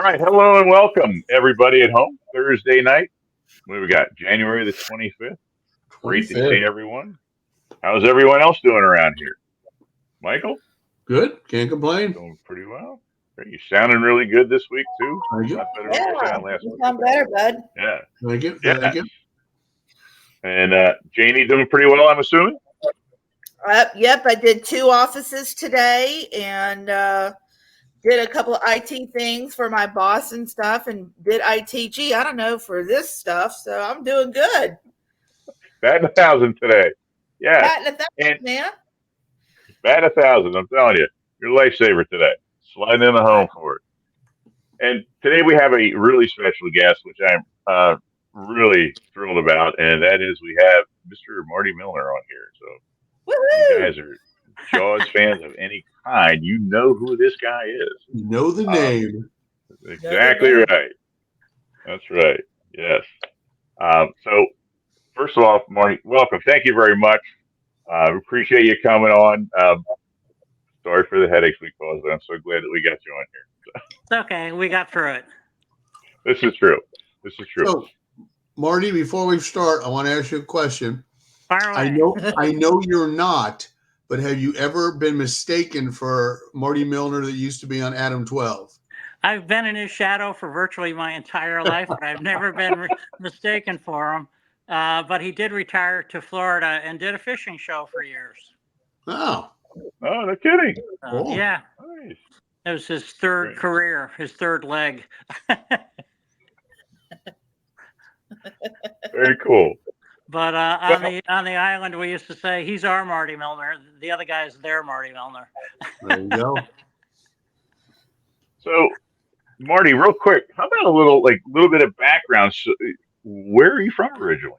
All right, hello and welcome everybody at home. Thursday night. What have we got? January the 25th. Great to 25th. see everyone. How's everyone else doing around here? Michael? Good. Can't complain. Doing pretty well. Great. You sounding really good this week too. Thank A you. lot better than you Yeah, sounded last you week. sound better, bud. Yeah. Thank you. Yes. Thank you. And Janie doing pretty well, I'm assuming? Yep, I did 2 offices today and did a couple of IT things for my boss and stuff and did ITG, I don't know, for this stuff. So I'm doing good. Batting 1,000 today. Yeah. Batting a And thousand, man. batting 1,000, I'm telling you. You're a lifesaver today. Sliding in the home for it. And today we have a really special guest, which I'm really thrilled about, and that is we have Mr. Marty Milner on here. So you Woohoo! guys are Jaws fans of any kind, you know who this guy is. You know the name. Exactly name. right. That's right. Yes. So first of all, Marty, welcome. Thank you very much. Appreciate you coming on. Sorry for the headaches we caused, but I'm so glad that we got you on here. It's okay. We got through it. This is true. This is true. So, Marty, before we start, I want to ask you a question. Fire away. I know you're not, but have you ever been mistaken for Marty Milner that used to be on Adam 12? I've been in his shadow for virtually my entire life, but I've never been mistaken for him. But he did retire to Florida and did a fishing show for years. Oh. Oh, no kidding. Cool. Yeah, Nice. it was his third Great. career, his third leg. Very cool. But on the island, we used to say he's our Marty Milner. The other guy's their Marty Milner. There you go. So, Marty, real quick, how about a little bit of background? So, where are you from originally?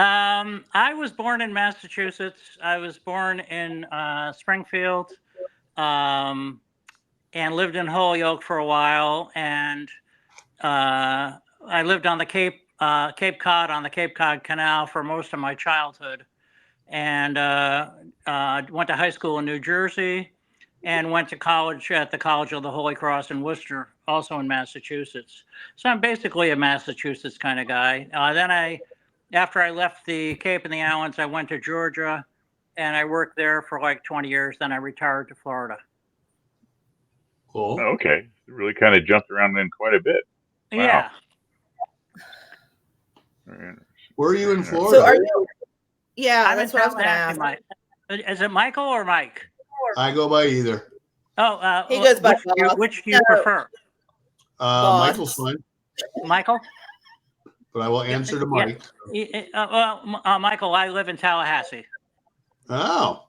I was born in Massachusetts. I was born in Springfield, and lived in Holyoke for a while. And I lived on the Cape Cod on the Cape Cod Canal for most of my childhood, and went to high school in New Jersey, and went to college at the College of the Holy Cross in Worcester, also in Massachusetts. So I'm basically a Massachusetts kind of guy. After I left the Cape and the Islands, I went to Georgia, and I worked there for like 20 years. Then I retired to Florida. Cool. Oh, okay. You really kind of jumped around then quite a bit. Wow. Yeah. Where are you in Florida? So are you? Yeah, I'm that's in what I was going to ask. Mike. Is it Michael or Mike? I go by either. Oh, He goes by boss. which do you prefer? Boss. Michael's fine, Michael? but I will answer to Mike. Michael, I live in Tallahassee. Oh,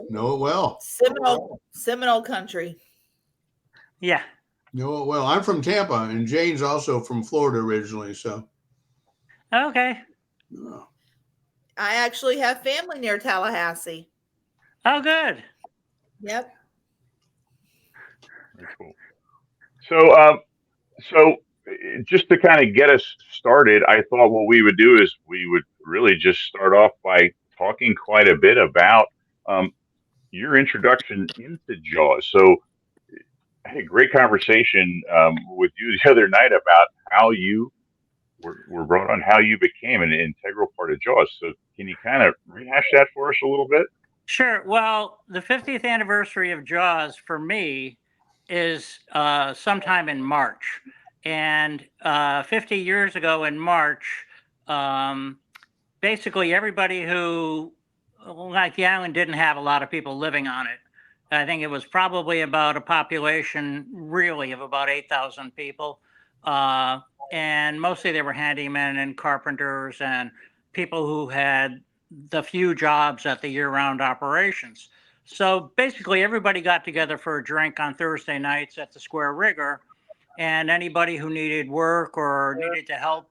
know it well. Seminole country. Yeah. Know it well. I'm from Tampa, and Jane's also from Florida originally. So, Okay. I actually have family near Tallahassee. Oh, good. Yep. Very cool. So just to kind of get us started, I thought what we would do is we would really just start off by talking quite a bit about your introduction into Jaws. So I had a great conversation with you the other night about how you were brought on, how you became an integral part of Jaws. So can you kind of rehash that for us a little bit? Sure. Well, the 50th anniversary of Jaws for me is sometime in March. And 50 years ago in March, basically everybody who, like the island, didn't have a lot of people living on it. I think it was probably about a population really of about 8,000 people. And mostly they were handymen and carpenters and people who had the few jobs at the year-round operations. So basically everybody got together for a drink on Thursday nights at the Square Rigger, and anybody who needed work or needed to help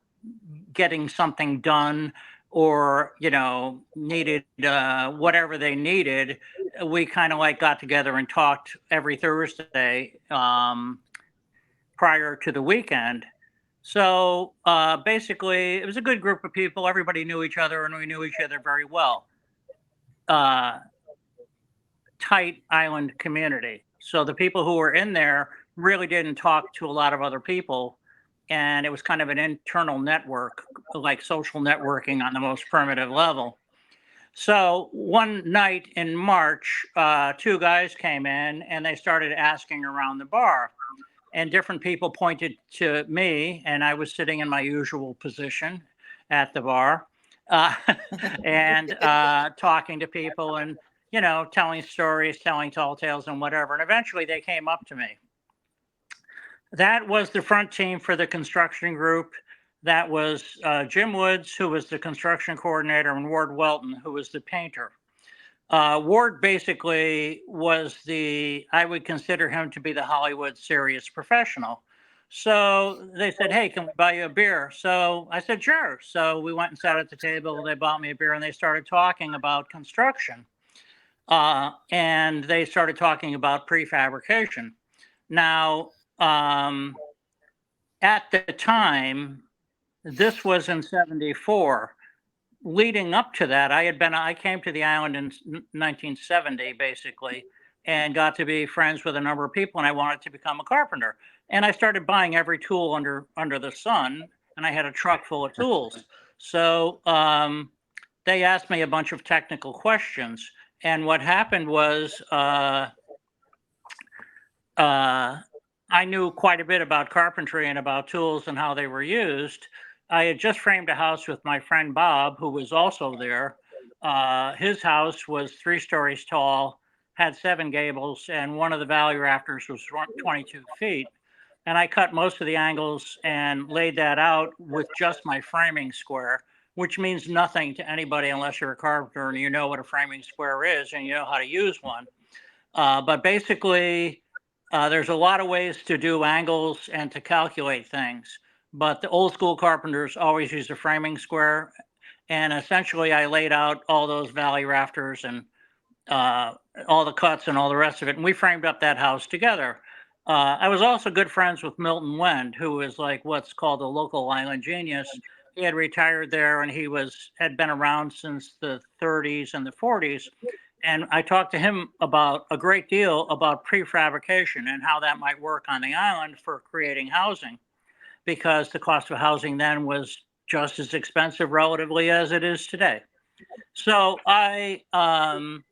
getting something done or, needed whatever they needed, we kind of like got together and talked every Thursday prior to the weekend. So basically, it was a good group of people. Everybody knew each other, and we knew each other very well. Tight island community. So the people who were in there really didn't talk to a lot of other people. And it was kind of an internal network, like social networking on the most primitive level. So one night in March, two guys came in and they started asking around the bar. And different people pointed to me, and I was sitting in my usual position at the bar uh, and talking to people and, telling stories, telling tall tales and whatever. And eventually they came up to me. That was the front team for the construction group. That was Jim Woods, who was the construction coordinator, and Ward Welton, who was the painter. Ward basically was I would consider him to be the Hollywood serious professional. So they said, hey, can we buy you a beer? So I said, sure. So we went and sat at the table. They bought me a beer and they started talking about construction. And they started talking about prefabrication. Now, at the time, this was in 74. Leading up to that, I came to the island in 1970, basically, and got to be friends with a number of people, and I wanted to become a carpenter. And I started buying every tool under the sun, and I had a truck full of tools. So they asked me a bunch of technical questions, and what happened was I knew quite a bit about carpentry and about tools and how they were used. I had just framed a house with my friend Bob, who was also there. His house was 3 stories tall, had 7 gables, and one of the valley rafters was 22 feet. And I cut most of the angles and laid that out with just my framing square, which means nothing to anybody unless you're a carpenter and you know what a framing square is and you know how to use one. But basically, there's a lot of ways to do angles and to calculate things. But the old school carpenters always used a framing square. And essentially, I laid out all those valley rafters and all the cuts and all the rest of it. And we framed up that house together. I was also good friends with Milton Wend, who is like what's called a local island genius. He had retired there and he had been around since the 30s and the 40s. And I talked to him about a great deal about prefabrication and how that might work on the island for creating housing, because the cost of housing then was just as expensive relatively as it is today. So I'm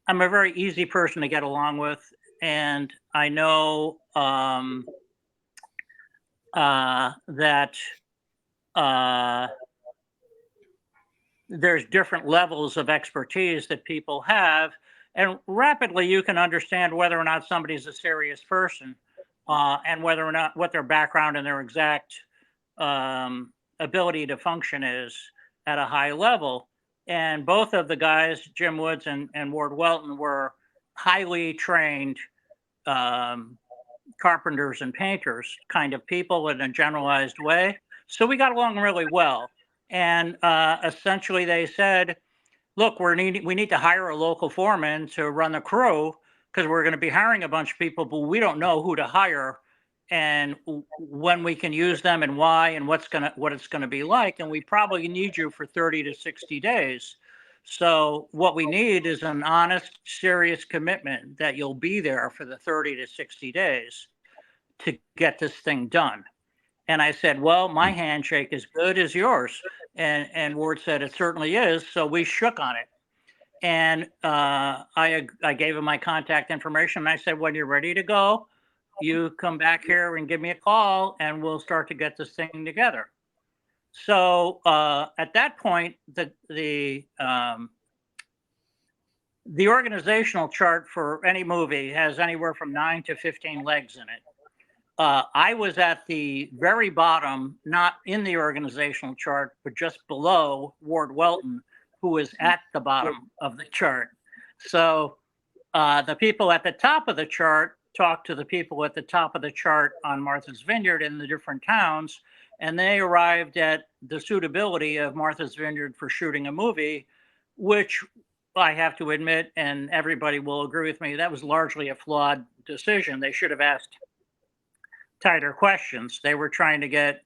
a very easy person to get along with, and I know that there's different levels of expertise that people have, and rapidly you can understand whether or not somebody's a serious person and whether or not what their background and their exact ability to function is at a high level. And both of the guys, Jim Woods and Ward Welton, were highly trained carpenters and painters kind of people in a generalized way. So we got along really well. And essentially they said, look, we need to hire a local foreman to run the crew because we're going to be hiring a bunch of people, but we don't know who to hire and when we can use them and why and what it's going to be like. And we probably need you for 30 to 60 days. So what we need is an honest, serious commitment that you'll be there for the 30 to 60 days to get this thing done. And I said, well, my handshake is good as yours. And Ward said, it certainly is. So we shook on it. And I gave him my contact information. And I said, when you're ready to go, you come back here and give me a call and we'll start to get this thing together. So at that point, the organizational chart for any movie has anywhere from 9 to 15 legs in it. I was at the very bottom, not in the organizational chart, but just below Ward Welton, who was at the bottom of the chart. So the people at the top of the chart talked to the people at the top of the chart on Martha's Vineyard in the different towns, and they arrived at the suitability of Martha's Vineyard for shooting a movie, which I have to admit, and everybody will agree with me, that was largely a flawed decision. They should have asked tighter questions. They were trying to get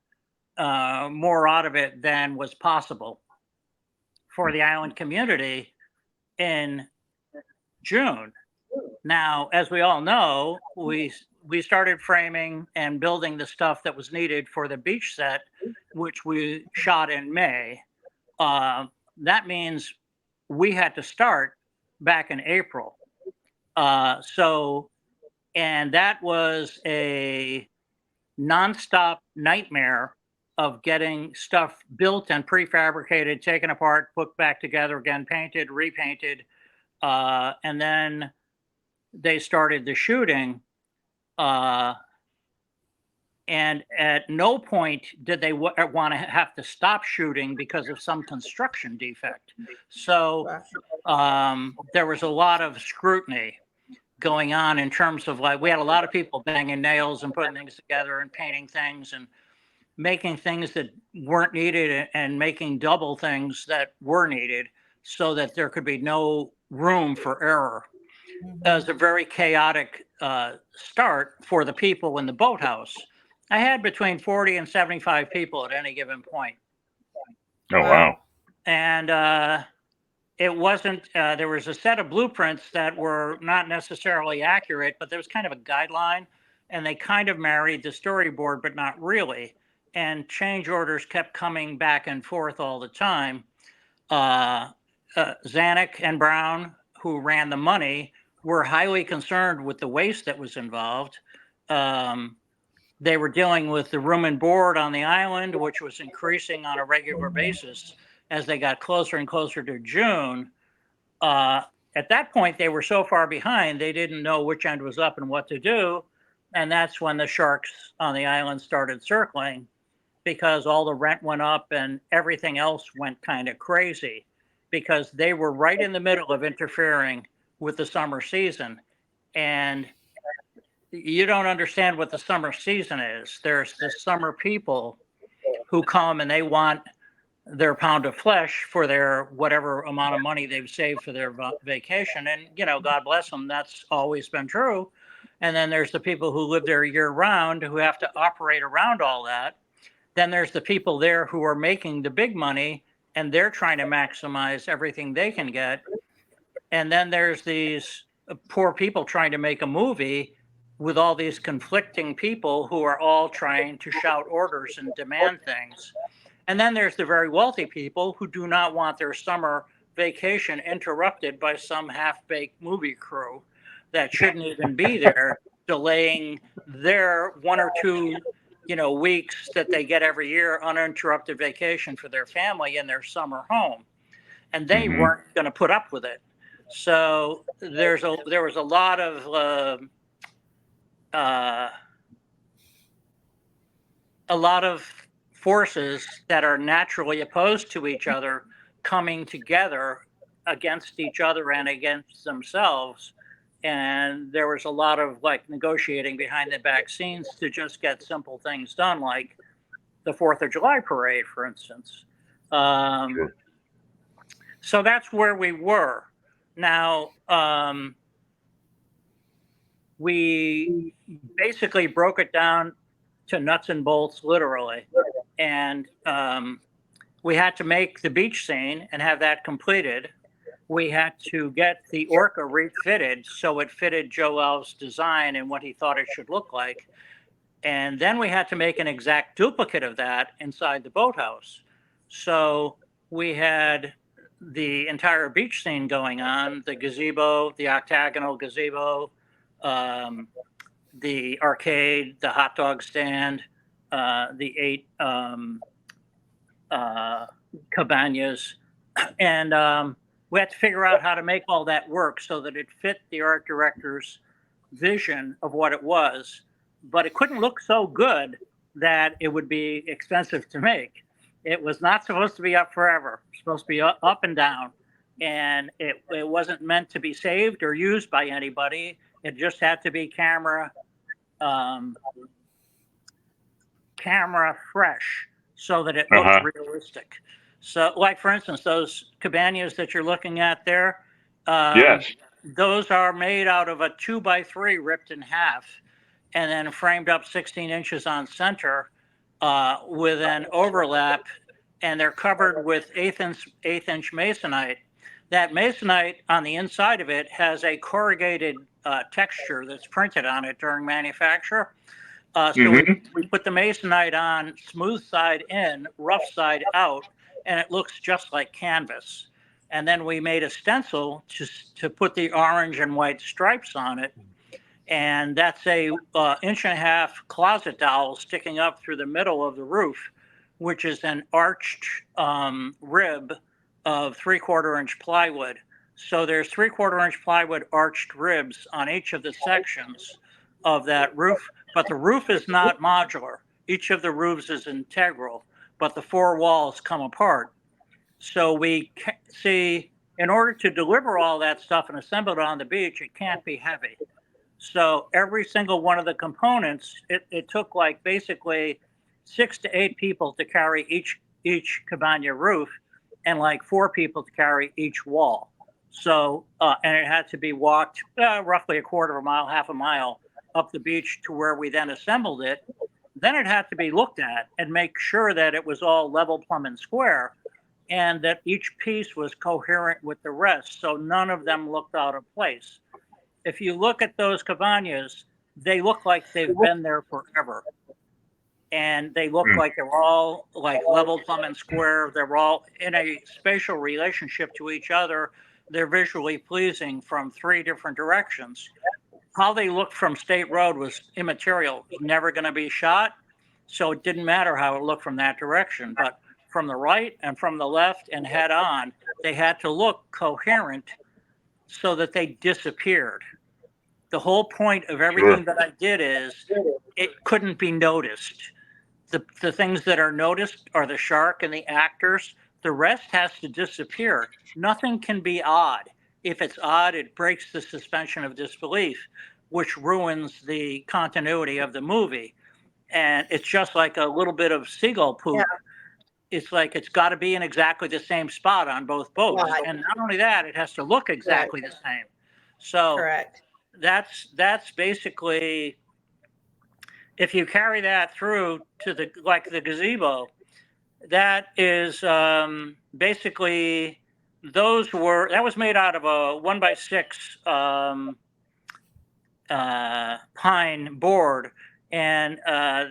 more out of it than was possible for the island community in June. Now, as we all know, we started framing and building the stuff that was needed for the beach set, which we shot in May. That means we had to start back in April. And that was a nonstop nightmare of getting stuff built and prefabricated, taken apart, put back together again, painted, repainted, and then they started the shooting. And at no point did they want to have to stop shooting because of some construction defect. So there was a lot of scrutiny going on in terms of, like, we had a lot of people banging nails and putting things together and painting things and making things that weren't needed and making double things that were needed so that there could be no room for error. It was a very chaotic start for the people in the boathouse. I had between 40 and 75 people at any given point. Oh, wow. And it wasn't, there was a set of blueprints that were not necessarily accurate, but there was kind of a guideline, and they kind of married the storyboard, but not really. And change orders kept coming back and forth all the time. Zanuck and Brown, who ran the money, were highly concerned with the waste that was involved. They were dealing with the room and board on the island, which was increasing on a regular basis as they got closer and closer to June. At that point, they were so far behind, they didn't know which end was up and what to do. And that's when the sharks on the island started circling, because all the rent went up and everything else went kind of crazy, because they were right in the middle of interfering with the summer season. And you don't understand what the summer season is. There's the summer people who come and they want their pound of flesh for their whatever amount of money they've saved for their vacation. And, you know, God bless them, that's always been true. And then there's the people who live there year round who have to operate around all that. Then there's the people there who are making the big money and they're trying to maximize everything they can get. And then there's these poor people trying to make a movie with all these conflicting people who are all trying to shout orders and demand things. And then there's the very wealthy people who do not want their summer vacation interrupted by some half-baked movie crew that shouldn't even be there, delaying their 1 or 2, weeks that they get every year uninterrupted vacation for their family in their summer home. And they weren't going to put up with it. So there was a lot of forces that are naturally opposed to each other coming together against each other and against themselves. And there was a lot of negotiating behind the back scenes to just get simple things done, like the 4th of July parade, for instance. So that's where we were. Now, we basically broke it down to nuts and bolts, literally. And we had to make the beach scene and have that completed. We had to get the orca refitted so it fitted Joe Elf's design and what he thought it should look like. And then we had to make an exact duplicate of that inside the boathouse. So we had the entire beach scene going on, the gazebo, the octagonal gazebo, the arcade, the hot dog stand, the 8 cabanas. And we had to figure out how to make all that work so that it fit the art director's vision of what it was. But it couldn't look so good that it would be expensive to make. It was not supposed to be up forever. It was supposed to be up and down. And it wasn't meant to be saved or used by anybody. It just had to be camera fresh so that it looked realistic. So, for instance, those cabanas that you're looking at there, yes, those are made out of a 2x3 ripped in half and then framed up 16 inches on center with an overlap, and they're covered with eighth inch masonite. That masonite on the inside of it has a corrugated texture that's printed on it during manufacture. So Mhm. we put the masonite on, smooth side in, rough side out, and it looks just like canvas. And then we made a stencil to put the orange and white stripes on it. And that's a 1.5-inch closet dowel sticking up through the middle of the roof, which is an arched rib of 3/4-inch plywood. So there's 3/4-inch plywood arched ribs on each of the sections of that roof, but the roof is not modular. Each of the roofs is integral, but the 4 walls come apart. So we see, in order to deliver all that stuff and assemble it on the beach, it can't be heavy. So every single one of the components, it took like basically 6 to 8 people to carry each cabana roof, and like 4 people to carry each wall. So and it had to be walked roughly a quarter of a mile, half a mile up the beach to where we then assembled it. Then it had to be looked at and make sure that it was all level, plumb, and square, and that each piece was coherent with the rest, so none of them looked out of place. If you look at those cabanas, they look like they've been there forever. And they look like they're all like level, plumb, and square. They're all in a spatial relationship to each other. They're visually pleasing from 3 different directions. How they looked from State Road was immaterial. It was never going to be shot. So it didn't matter how it looked from that direction. But from the right and from the left and head on, they had to look coherent so that they disappeared. The whole point of everything that I did is it couldn't be noticed. The things that are noticed are the shark and the actors. The rest has to disappear. Nothing can be odd. If it's odd, it breaks the suspension of disbelief, which ruins the continuity of the movie. And it's just like a little bit of seagull poop. Yeah. It's like it's got to be in exactly the same spot on both boats. Right. And not only that, it has to look exactly the same. So Correct. that's basically, if you carry that through to the gazebo, that is basically that was made out of a 1x6 pine board, and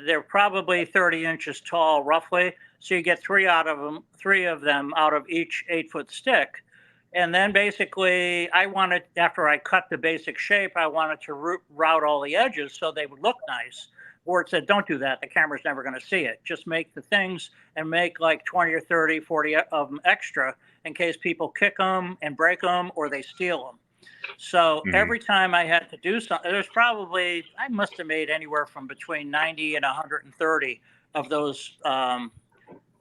they're probably 30 inches tall roughly. So you get 3 of them out of each 8-foot stick. And then basically after I cut the basic shape, I wanted to route all the edges so they would look nice. Ward said, don't do that. The camera's never going to see it. Just make the things and make like 20 or 30, 40 of them extra in case people kick them and break them or they steal them. So every time I had to do something, I must have made anywhere from between 90 and 130 of those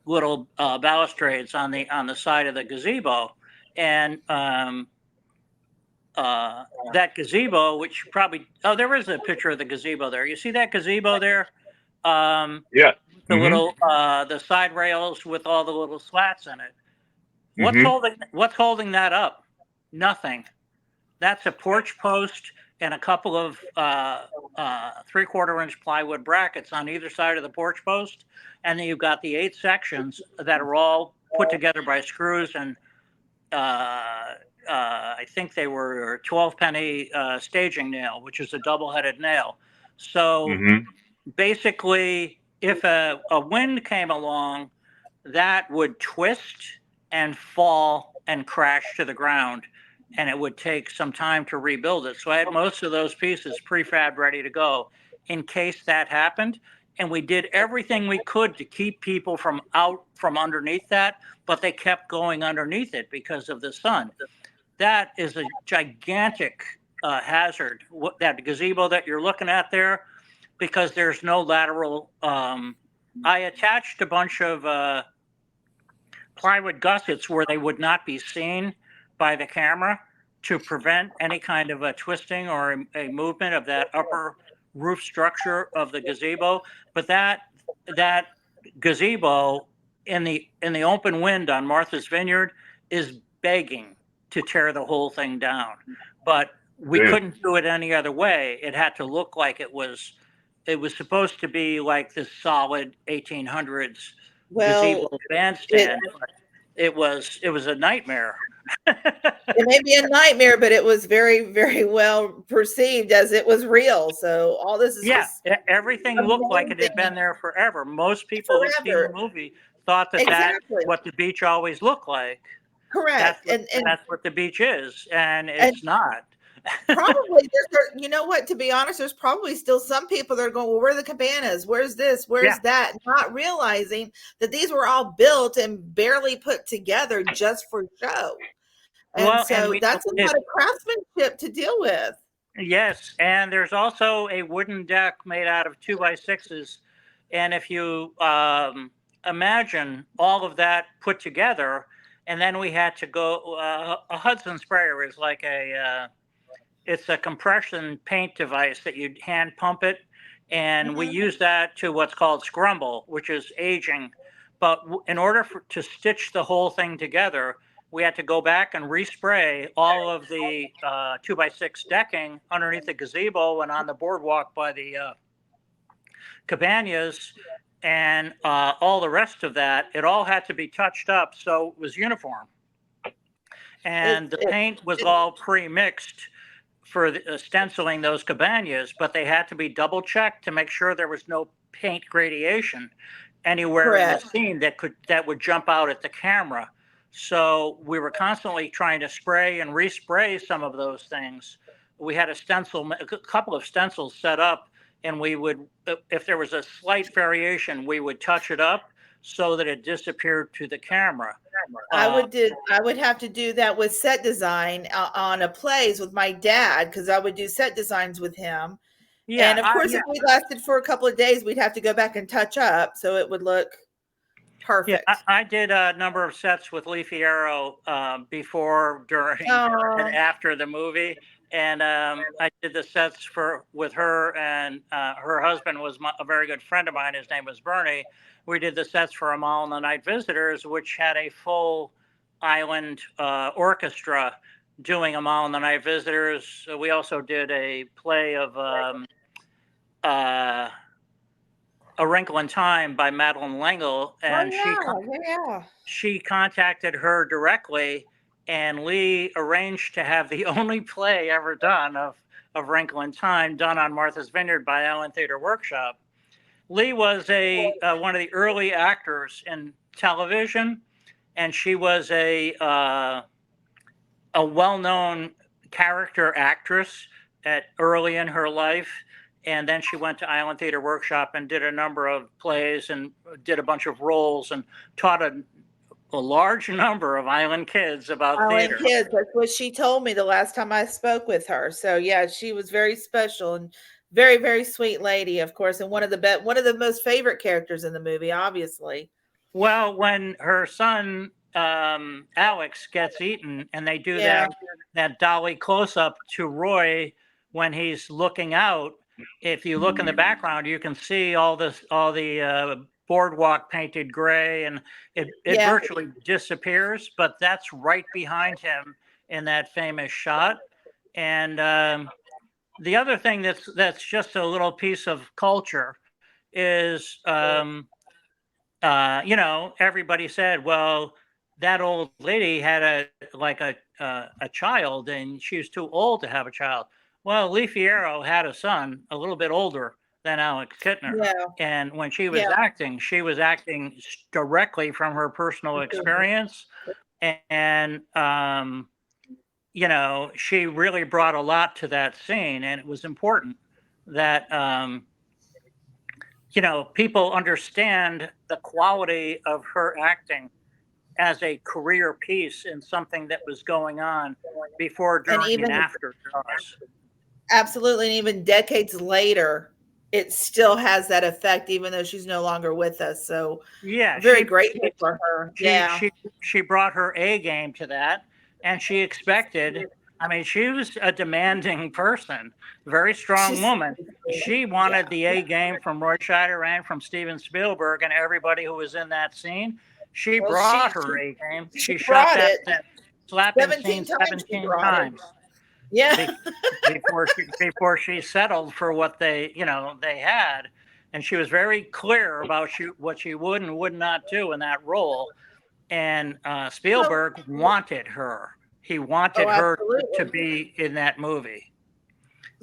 little balustrades on the side of the gazebo. And that gazebo, which probably, there is a picture of the gazebo there. You see that gazebo there? Yeah. The little, the side rails with all the little slats in it. What's holding that up? Nothing. That's a porch post and a couple of 3/4-inch plywood brackets on either side of the porch post. And then you've got the 8 sections that are all put together by screws and I think they were 12-penny staging nail, which is a double-headed nail. So basically, if a wind came along, that would twist and fall and crash to the ground, and it would take some time to rebuild it. So I had most of those pieces prefab ready to go in case that happened. And we did everything we could to keep people from underneath that, but they kept going underneath it because of the sun. That is a gigantic hazard, that gazebo that you're looking at there, because there's no lateral. I attached a bunch of plywood gussets where they would not be seen by the camera to prevent any kind of a twisting or a movement of that upper roof structure of the gazebo. But that gazebo in the open wind on Martha's Vineyard is begging to tear the whole thing down. But we couldn't do it any other way. It had to look like it was supposed to be like this solid 1800s gazebo bandstand. It was a nightmare. It may be a nightmare, but it was very, very well perceived as it was real. So all this is Yeah, just everything looked like it had been amazing. there forever. Most people who've seen the Forever. movie thought that that's Exactly. what the beach always looked like. Correct. That's what the beach is, and And it's not. probably you know what, to be honest, there's probably still some people that are going, well, where are the cabanas? Where's this? Yeah. Where's that? Not realizing that these were all built and barely put together just for show. And Well, and so that's a lot of craftsmanship to deal with. yes, and there's also a wooden deck made out of 2x6s, and if you imagine all of that put together, and then we had to go. A Hudson sprayer is like it's a compression paint device that you hand pump it, and we use that to what's called scrumble, which is aging. But in order to stitch the whole thing together, we had to go back and respray all of the 2x6 decking underneath the gazebo and on the boardwalk by the cabanas, and all the rest of that. It all had to be touched up so it was uniform. And the paint was all pre-mixed for stenciling those cabanas, but they had to be double checked to make sure there was no paint gradation anywhere in the scene that would jump out at the camera. So we were constantly trying to spray and respray some of those things. We had a couple of stencils set up, and we would, if there was a slight variation, we would touch it up so that it disappeared to the camera. I would have to do that with set design on a plays with my dad, because I would do set designs with him. Yeah, and of course, if we lasted for a couple of days, we'd have to go back and touch up so it would look perfect. Yeah, I did a number of sets with Lee Fierro before, during, and after the movie. And I did the sets with her, and her husband was a very good friend of mine. His name was Bernie. We did the sets for A Mile in the Night Visitors, which had a full island orchestra doing A Mile in the Night Visitors. We also did a play of A Wrinkle in Time by Madeline L'Engle, and she contacted her directly, and Lee arranged to have the only play ever done of Wrinkle in Time done on Martha's Vineyard by Allen Theater Workshop. Lee was one of the early actors in television, and she was a well-known character actress early in her life. And then she went to Island Theater Workshop and did a number of plays and did a bunch of roles and taught a large number of island kids about theater. Kids, that's what she told me the last time I spoke with her. So yeah, she was very special and very, very sweet lady, of course, and one of the most favorite characters in the movie, obviously. Well, when her son Alex gets eaten, and they do that dolly close up to Roy when he's looking out. If you look in the background, you can see all the boardwalk painted gray, and it virtually disappears, but that's right behind him in that famous shot. And the other thing that's just a little piece of culture is, everybody said, well, that old lady had a child, and she was too old to have a child. Well, Lee Fierro had a son a little bit older than Alex Kittner. Yeah. And when she was acting, she was acting directly from her personal experience. And, she really brought a lot to that scene. And it was important that, people understand the quality of her acting as a career piece in something that was going on before, during, and after Jaws. Absolutely. And even decades later, it still has that effect, even though she's no longer with us. So yeah, very grateful for her. She brought her A game to that, and she expected, she was a demanding person, very strong woman. She wanted the A game from Roy Scheider and from Steven Spielberg and everybody who was in that scene. She brought her A game. She shot that slapping scene 17 times. Yeah. before she settled for what they had. And she was very clear about what she would and would not do in that role. And Spielberg wanted her. He wanted Oh, her absolutely. to be in that movie.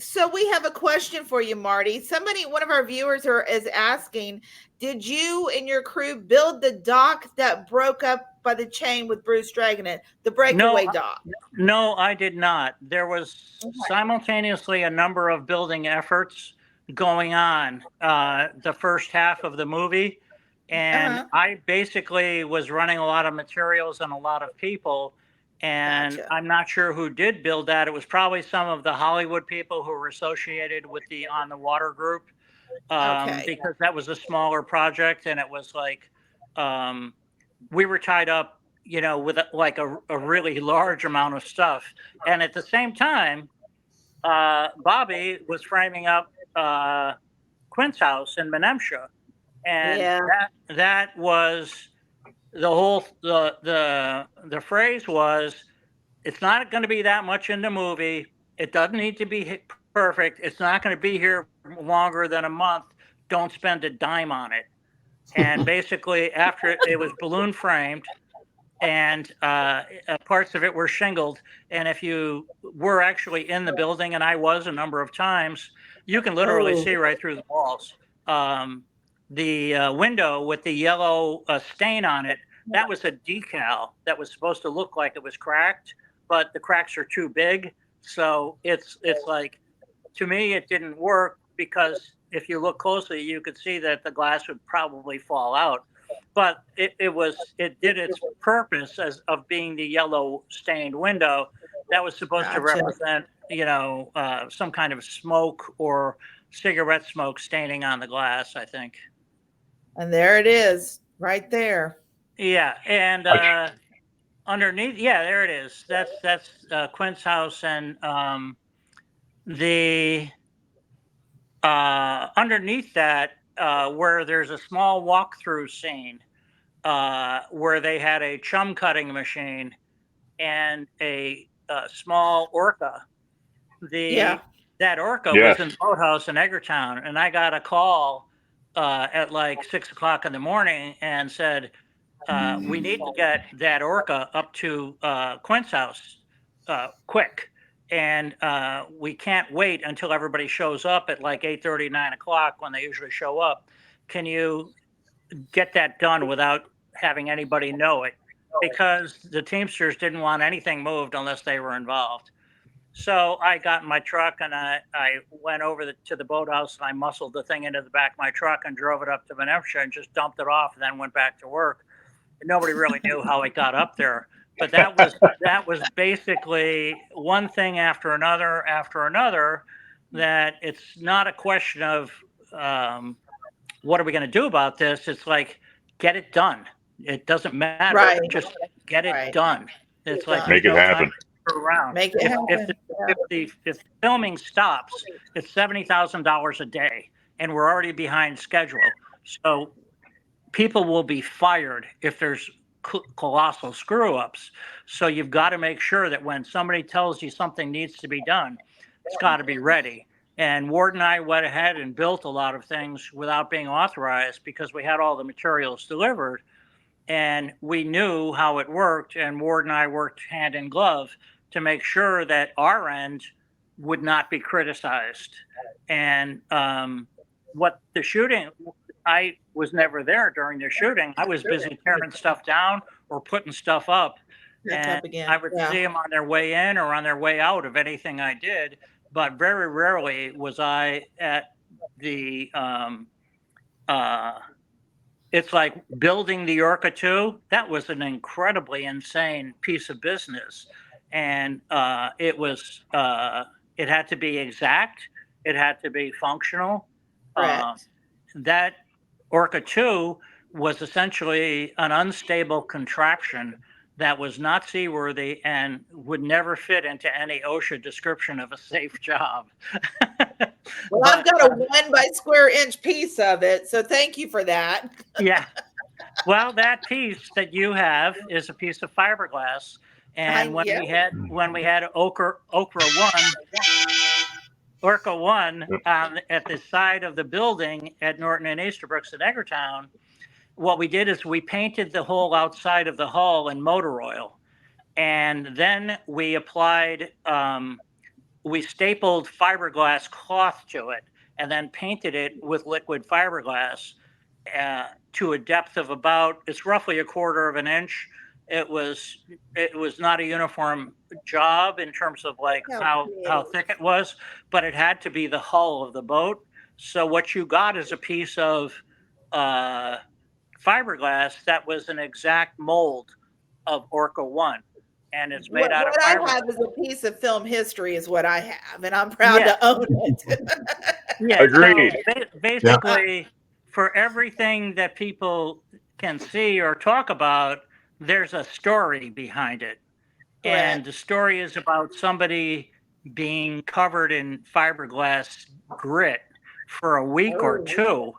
So we have a question for you, Marty. One of our viewers is asking, did you and your crew build the dock that broke up by the chain with Bruce Dragon in it? The breakaway dock? No, I did not. There was Okay. simultaneously a number of building efforts going on the first half of the movie. And I basically was running a lot of materials and a lot of people. And Gotcha. I'm not sure who did build that. It was probably some of the Hollywood people who were associated with the On the Water group, Okay. because that was a smaller project. And it was like we were tied up, with like a really large amount of stuff. And at the same time, Bobby was framing up Quint's house in Menemsha. And Yeah. that was the whole the phrase was, it's not going to be that much in the movie. It doesn't need to be perfect. It's not going to be here longer than a month. Don't spend a dime on it. And basically, after it was balloon framed, and parts of it were shingled. And if you were actually in the building, and I was a number of times, you can literally see right through the walls. The window with the yellow stain on it, that was a decal that was supposed to look like it was cracked, but the cracks are too big. So it's like, to me, it didn't work, because if you look closely, you could see that the glass would probably fall out. But it did its purpose of being the yellow stained window that was supposed to represent, some kind of smoke or cigarette smoke staining on the glass, I think. And there it is, right there. Yeah, and underneath, there it is. That's Quint's house, and the underneath that, where there's a small walkthrough scene, where they had a chum cutting machine and a small orca. That orca was in the boathouse in Eggertown, and I got a call at like 6 o'clock in the morning and said, we need to get that orca up to Quint's house quick. And we can't wait until everybody shows up at like 8:30, 9 o'clock when they usually show up. Can you get that done without having anybody know it? Because the Teamsters didn't want anything moved unless they were involved. So I got in my truck, and I went over to the boathouse, and I muscled the thing into the back of my truck and drove it up to Venetia and just dumped it off, and then went back to work. And nobody really knew how it got up there. But that was basically one thing after another, that it's not a question of what are we going to do about this? It's like, get it done. It doesn't matter. Right. Just get it done. It's like, make it happen. Around. Make it happen. If the filming stops, it's $70,000 a day, and we're already behind schedule. So people will be fired if there's colossal screw ups. So you've got to make sure that when somebody tells you something needs to be done, it's got to be ready. And Ward and I went ahead and built a lot of things without being authorized, because we had all the materials delivered and we knew how it worked. And Ward and I worked hand in glove to make sure that our end would not be criticized. And what the shooting, I was never there during the shooting. I was busy tearing stuff down or putting stuff up. And I would see them on their way in or on their way out of anything I did. But very rarely was I at the, it's like building the Orca 2. That was an incredibly insane piece of business. And it was, it had to be exact. It had to be functional. That Orca 2 was essentially an unstable contraption that was not seaworthy and would never fit into any OSHA description of a safe job. Well, I've got a 1 by square inch piece of it, so thank you for that. Yeah. Well, that piece that you have is a piece of fiberglass. And when we had Orca 1 at the side of the building at Norton and Easterbrooks in Eggertown, what we did is we painted the whole outside of the hull in motor oil. And then we applied, we stapled fiberglass cloth to it and then painted it with liquid fiberglass to a depth of about, it's roughly 1/4 of an inch. It was not a uniform job in terms of like how thick it was, but it had to be the hull of the boat. So what you got is a piece of fiberglass that was an exact mold of Orca 1. And it's made out of what I fiberglass. have is a piece of film history is what I have, and I'm proud to own it. Yeah. Agreed. So basically, for everything that people can see or talk about, there's a story behind it. And the story is about somebody being covered in fiberglass grit for a week or two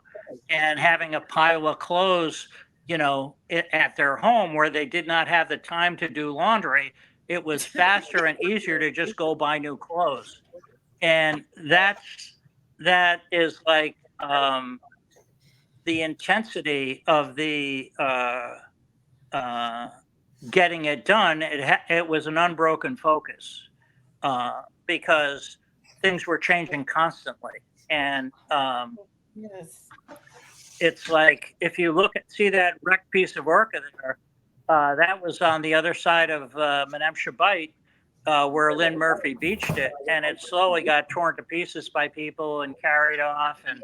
and having a pile of clothes, at their home where they did not have the time to do laundry. It was faster and easier to just go buy new clothes. And that is like the intensity of the getting it done. It was an unbroken focus because things were changing constantly. And Yes. it's like, if you see that wrecked piece of orca there, that was on the other side of Menemsha Bight, where Lynn Murphy beached it, and it slowly got torn to pieces by people and carried off. And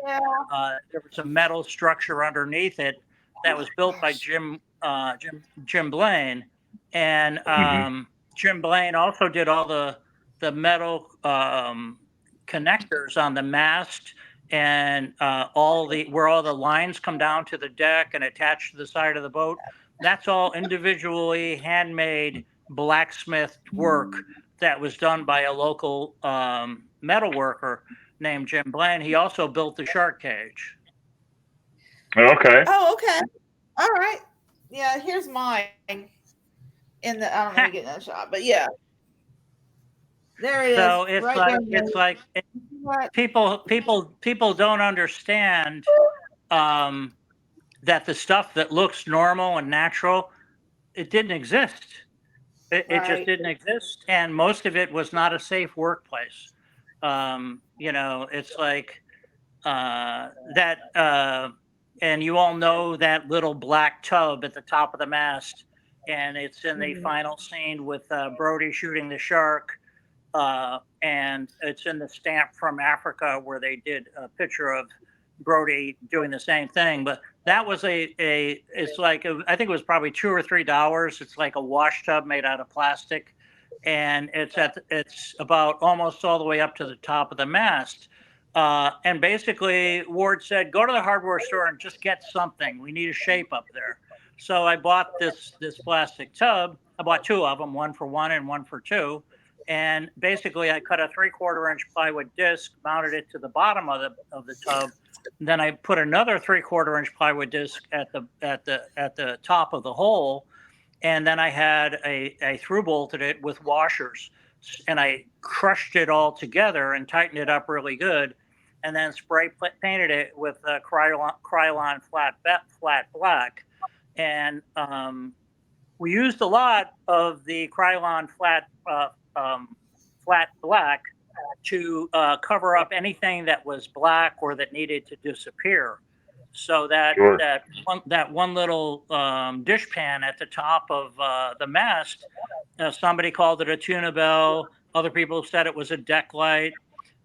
there was a metal structure underneath it that was built by Jim Blaine, and Jim Blaine also did all the metal connectors on the mast and where all the lines come down to the deck and attach to the side of the boat. That's all individually handmade blacksmith work that was done by a local metal worker named Jim Blaine. He also built the shark cage. Okay. Oh, okay. All right. Yeah, here's mine. I don't know, get that shot, but yeah. There it is. So it's like people don't understand that the stuff that looks normal and natural, it didn't exist. It just didn't exist, and most of it was not a safe workplace. It's like that, and you all know that little black tub at the top of the mast, and it's in the final scene with Brody shooting the shark. And it's in the stamp from Africa where they did a picture of Brody doing the same thing. But that was it's like, I think it was probably $2 or $3. It's like a wash tub made out of plastic. And it's about almost all the way up to the top of the mast. And basically Ward said, go to the hardware store and just get something. We need a shape up there. So I bought this plastic tub. I bought 2 of them, one for 1 and one for 2. And basically, I cut a 3/4 inch plywood disc, mounted it to the bottom of the tub. And then I put another 3/4 inch plywood disc at the top of the hole, and then I had I through bolted it with washers, and I crushed it all together and tightened it up really good, and then spray painted it with Krylon flat black, and we used a lot of the Krylon flat black to cover up anything that was black or that needed to disappear. So that one little dish pan at the top of the mast, somebody called it a tuna bell. Other people said it was a deck light.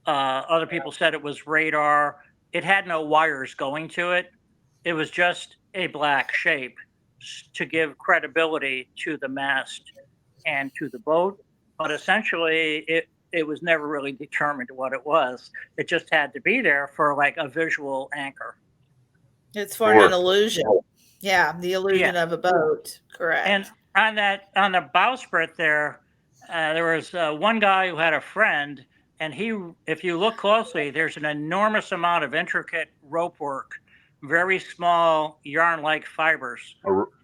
Other people said it was radar. It had no wires going to it. It was just a black shape to give credibility to the mast and to the boat. But essentially, it was never really determined what it was. It just had to be there for like a visual anchor. It's for an illusion. Yeah, the illusion of a boat. Correct. And on the bowsprit there was one guy who had a friend, and if you look closely, there's an enormous amount of intricate rope work, very small yarn-like fibers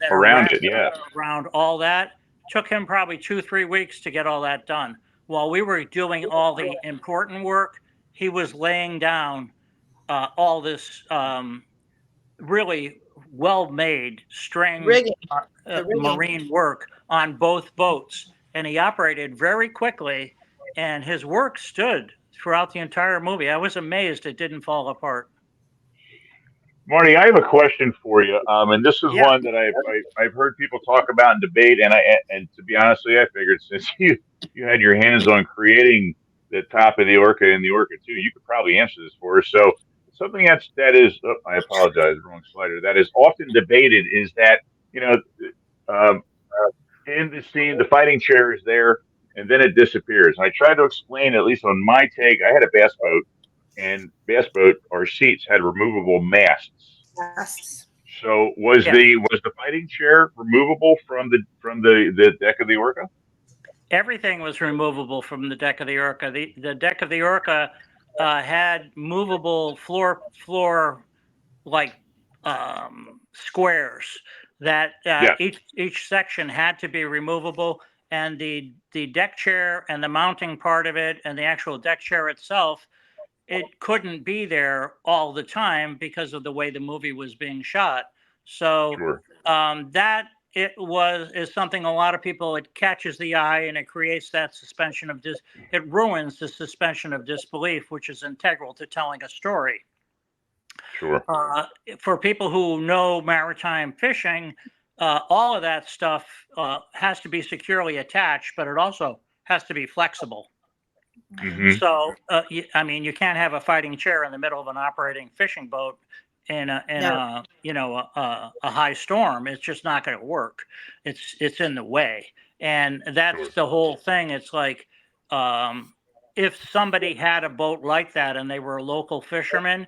around it. Yeah, around all that. Took him probably 2-3 weeks to get all that done. While we were doing all the important work, he was laying down all this really well-made string marine work on both boats. and he operated very quickly, and his work stood throughout the entire movie. I was amazed it didn't fall apart. Marty, I have a question for you, and this is Yeah. one that I've heard people talk about and debate, and to be honest with you, I figured since you had your hands on creating the top of the Orca and the Orca 2, you could probably answer this for us. So something that is, oh, I apologize, wrong slider. That is often debated is that you know, um, in the scene, the fighting chair is there, and then it disappears. And I tried to explain, at least on my take, I had a bass boat, and bass boat, our seats had removable masts. Yes. So was Yeah. the fighting chair removable from the deck of the Orca? Everything was removable from the deck of the Orca. The deck of the Orca had movable floor like squares that Yes, each section had to be removable, and the deck chair and the mounting part of it and the actual deck chair itself, it couldn't be there all the time because of the way the movie was being shot. So sure, that is something a lot of people, it catches the eye and it creates that suspension of it ruins the suspension of disbelief, which is integral to telling a story. sure, For people who know maritime fishing, all of that stuff has to be securely attached, but it also has to be flexible. hmm, So, I mean, you can't have a fighting chair in the middle of an operating fishing boat in No. a high storm. It's just not going to work. It's in the way, and that's sure, the whole thing. It's like if somebody had a boat like that and they were a local fisherman,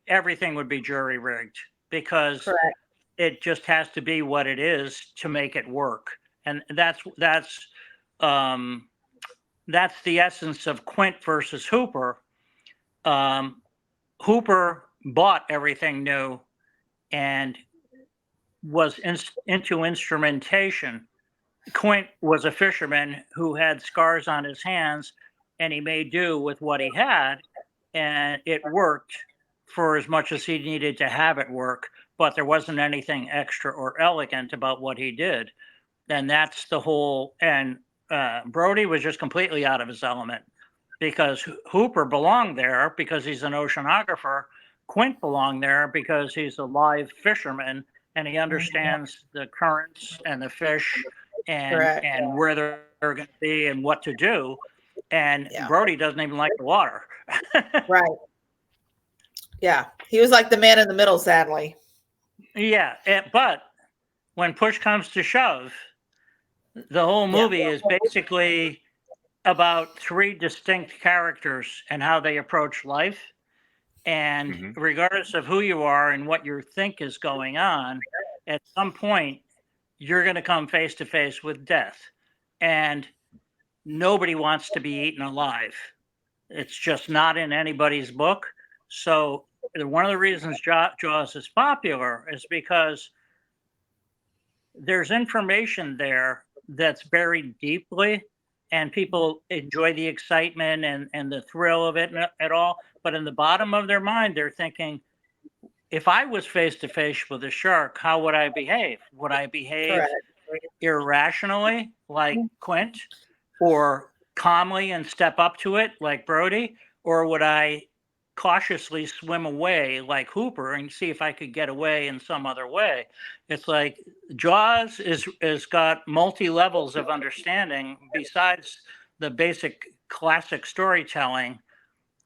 everything would be jury rigged because Correct. it just has to be what it is to make it work, and um, that's the essence of Quint versus Hooper. Hooper bought everything new and was into instrumentation. Quint was a fisherman who had scars on his hands, and he made do with what he had, and it worked for as much as he needed to have it work. But there wasn't anything extra or elegant about what he did, and that's the whole. And Brody was just completely out of his element because Hooper belonged there because he's an oceanographer. Quint belonged there because he's a live fisherman and he understands the currents and the fish Correct. and where they're going to be and what to do. And Yeah. Brody doesn't even like the water. Right. Yeah. He was like the man in the middle, sadly. Yeah, but when push comes to shove, the whole movie is basically about three distinct characters and how they approach life. And hmm, regardless of who you are and what you think is going on, at some point, you're going to come face to face with death. And nobody wants to be eaten alive. It's just not in anybody's book. So, one of the reasons Jaws is popular is because there's information there that's buried deeply and people enjoy the excitement and the thrill of it at all. But in the bottom of their mind, they're thinking, if I was face to face with a shark, how would I behave? Would I behave Correct. irrationally like Quint or calmly and step up to it like Brody? Or would I cautiously swim away like Hooper and see if I could get away in some other way? It's like Jaws is got multi levels of understanding besides the basic classic storytelling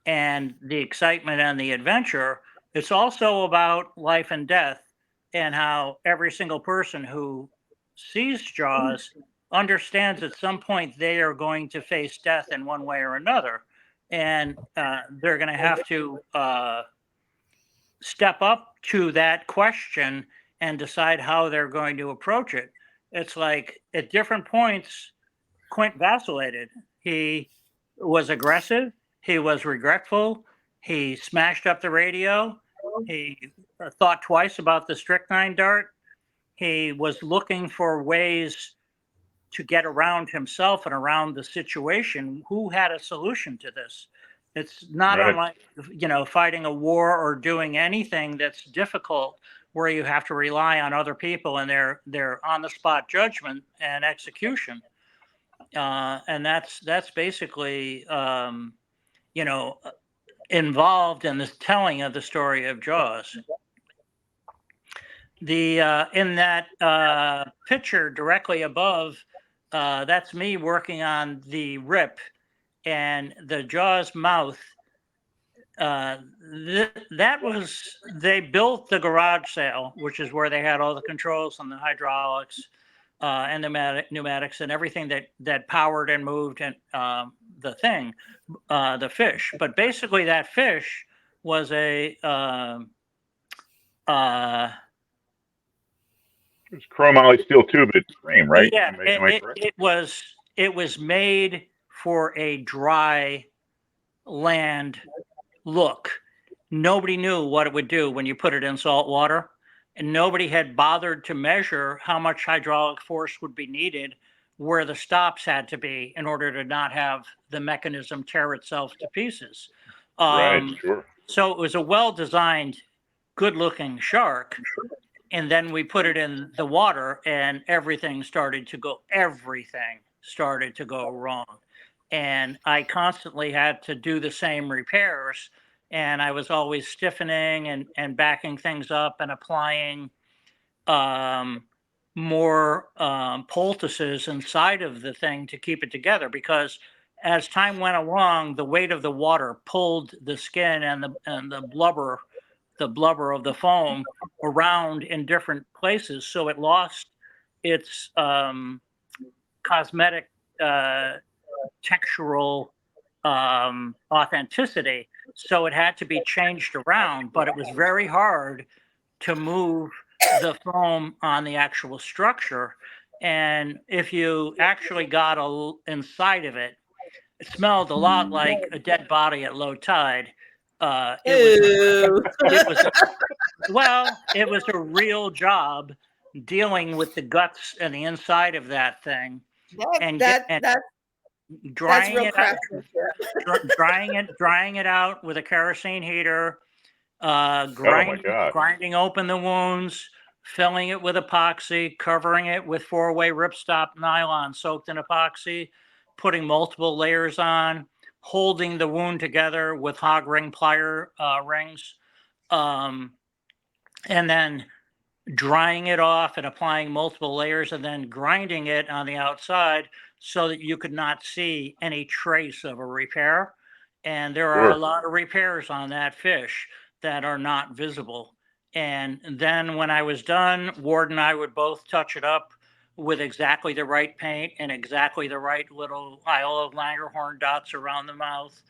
and the excitement and the adventure. It's also about life and death and how every single person who sees Jaws understands at some point they are going to face death in one way or another. And they're going to have to step up to that question and decide how they're going to approach it. It's like at different points, Quint vacillated. He was aggressive. He was regretful. He smashed up the radio. He thought twice about the strychnine dart. He was looking for ways to get around himself and around the situation. Who had a solution to this? It's not right, unlike, fighting a war or doing anything that's difficult where you have to rely on other people and their on the spot judgment and execution. And that's basically involved in the telling of the story of Jaws. The in that picture directly above, that's me working on the rip, and the Jaws mouth. That was, they built the garage sale, which is where they had all the controls and the hydraulics and pneumatics and everything that powered and moved and the fish. But basically, that fish was a It's chromoly steel tube frame, right? yeah. Am I correct? It was made for a dry land look. Nobody knew what it would do when you put it in salt water, and nobody had bothered to measure how much hydraulic force would be needed, where the stops had to be in order to not have the mechanism tear itself to pieces. Right, sure. So it was a well-designed, good-looking shark, and then we put it in the water, and everything started to go wrong. And I constantly had to do the same repairs, and I was always stiffening and backing things up and applying more poultices inside of the thing to keep it together, because as time went along, the weight of the water pulled the skin and the blubber of the foam around in different places, so it lost its cosmetic textural authenticity. So it had to be changed around, but it was very hard to move the foam on the actual structure. And if you actually got inside of it, it smelled a lot like a dead body at low tide. It was a real job dealing with the guts and the inside of that thing, drying it out with a kerosene heater, grinding open the wounds, filling it with epoxy, covering it with 4-way ripstop nylon soaked in epoxy, putting multiple layers on, holding the wound together with hog ring plier rings, and then drying it off and applying multiple layers, and then grinding it on the outside so that you could not see any trace of a repair. And there are a lot of repairs on that fish that are not visible. And then when I was done, Ward and I would both touch it up with exactly the right paint and exactly the right little Isle of Langerhorn dots around the mouth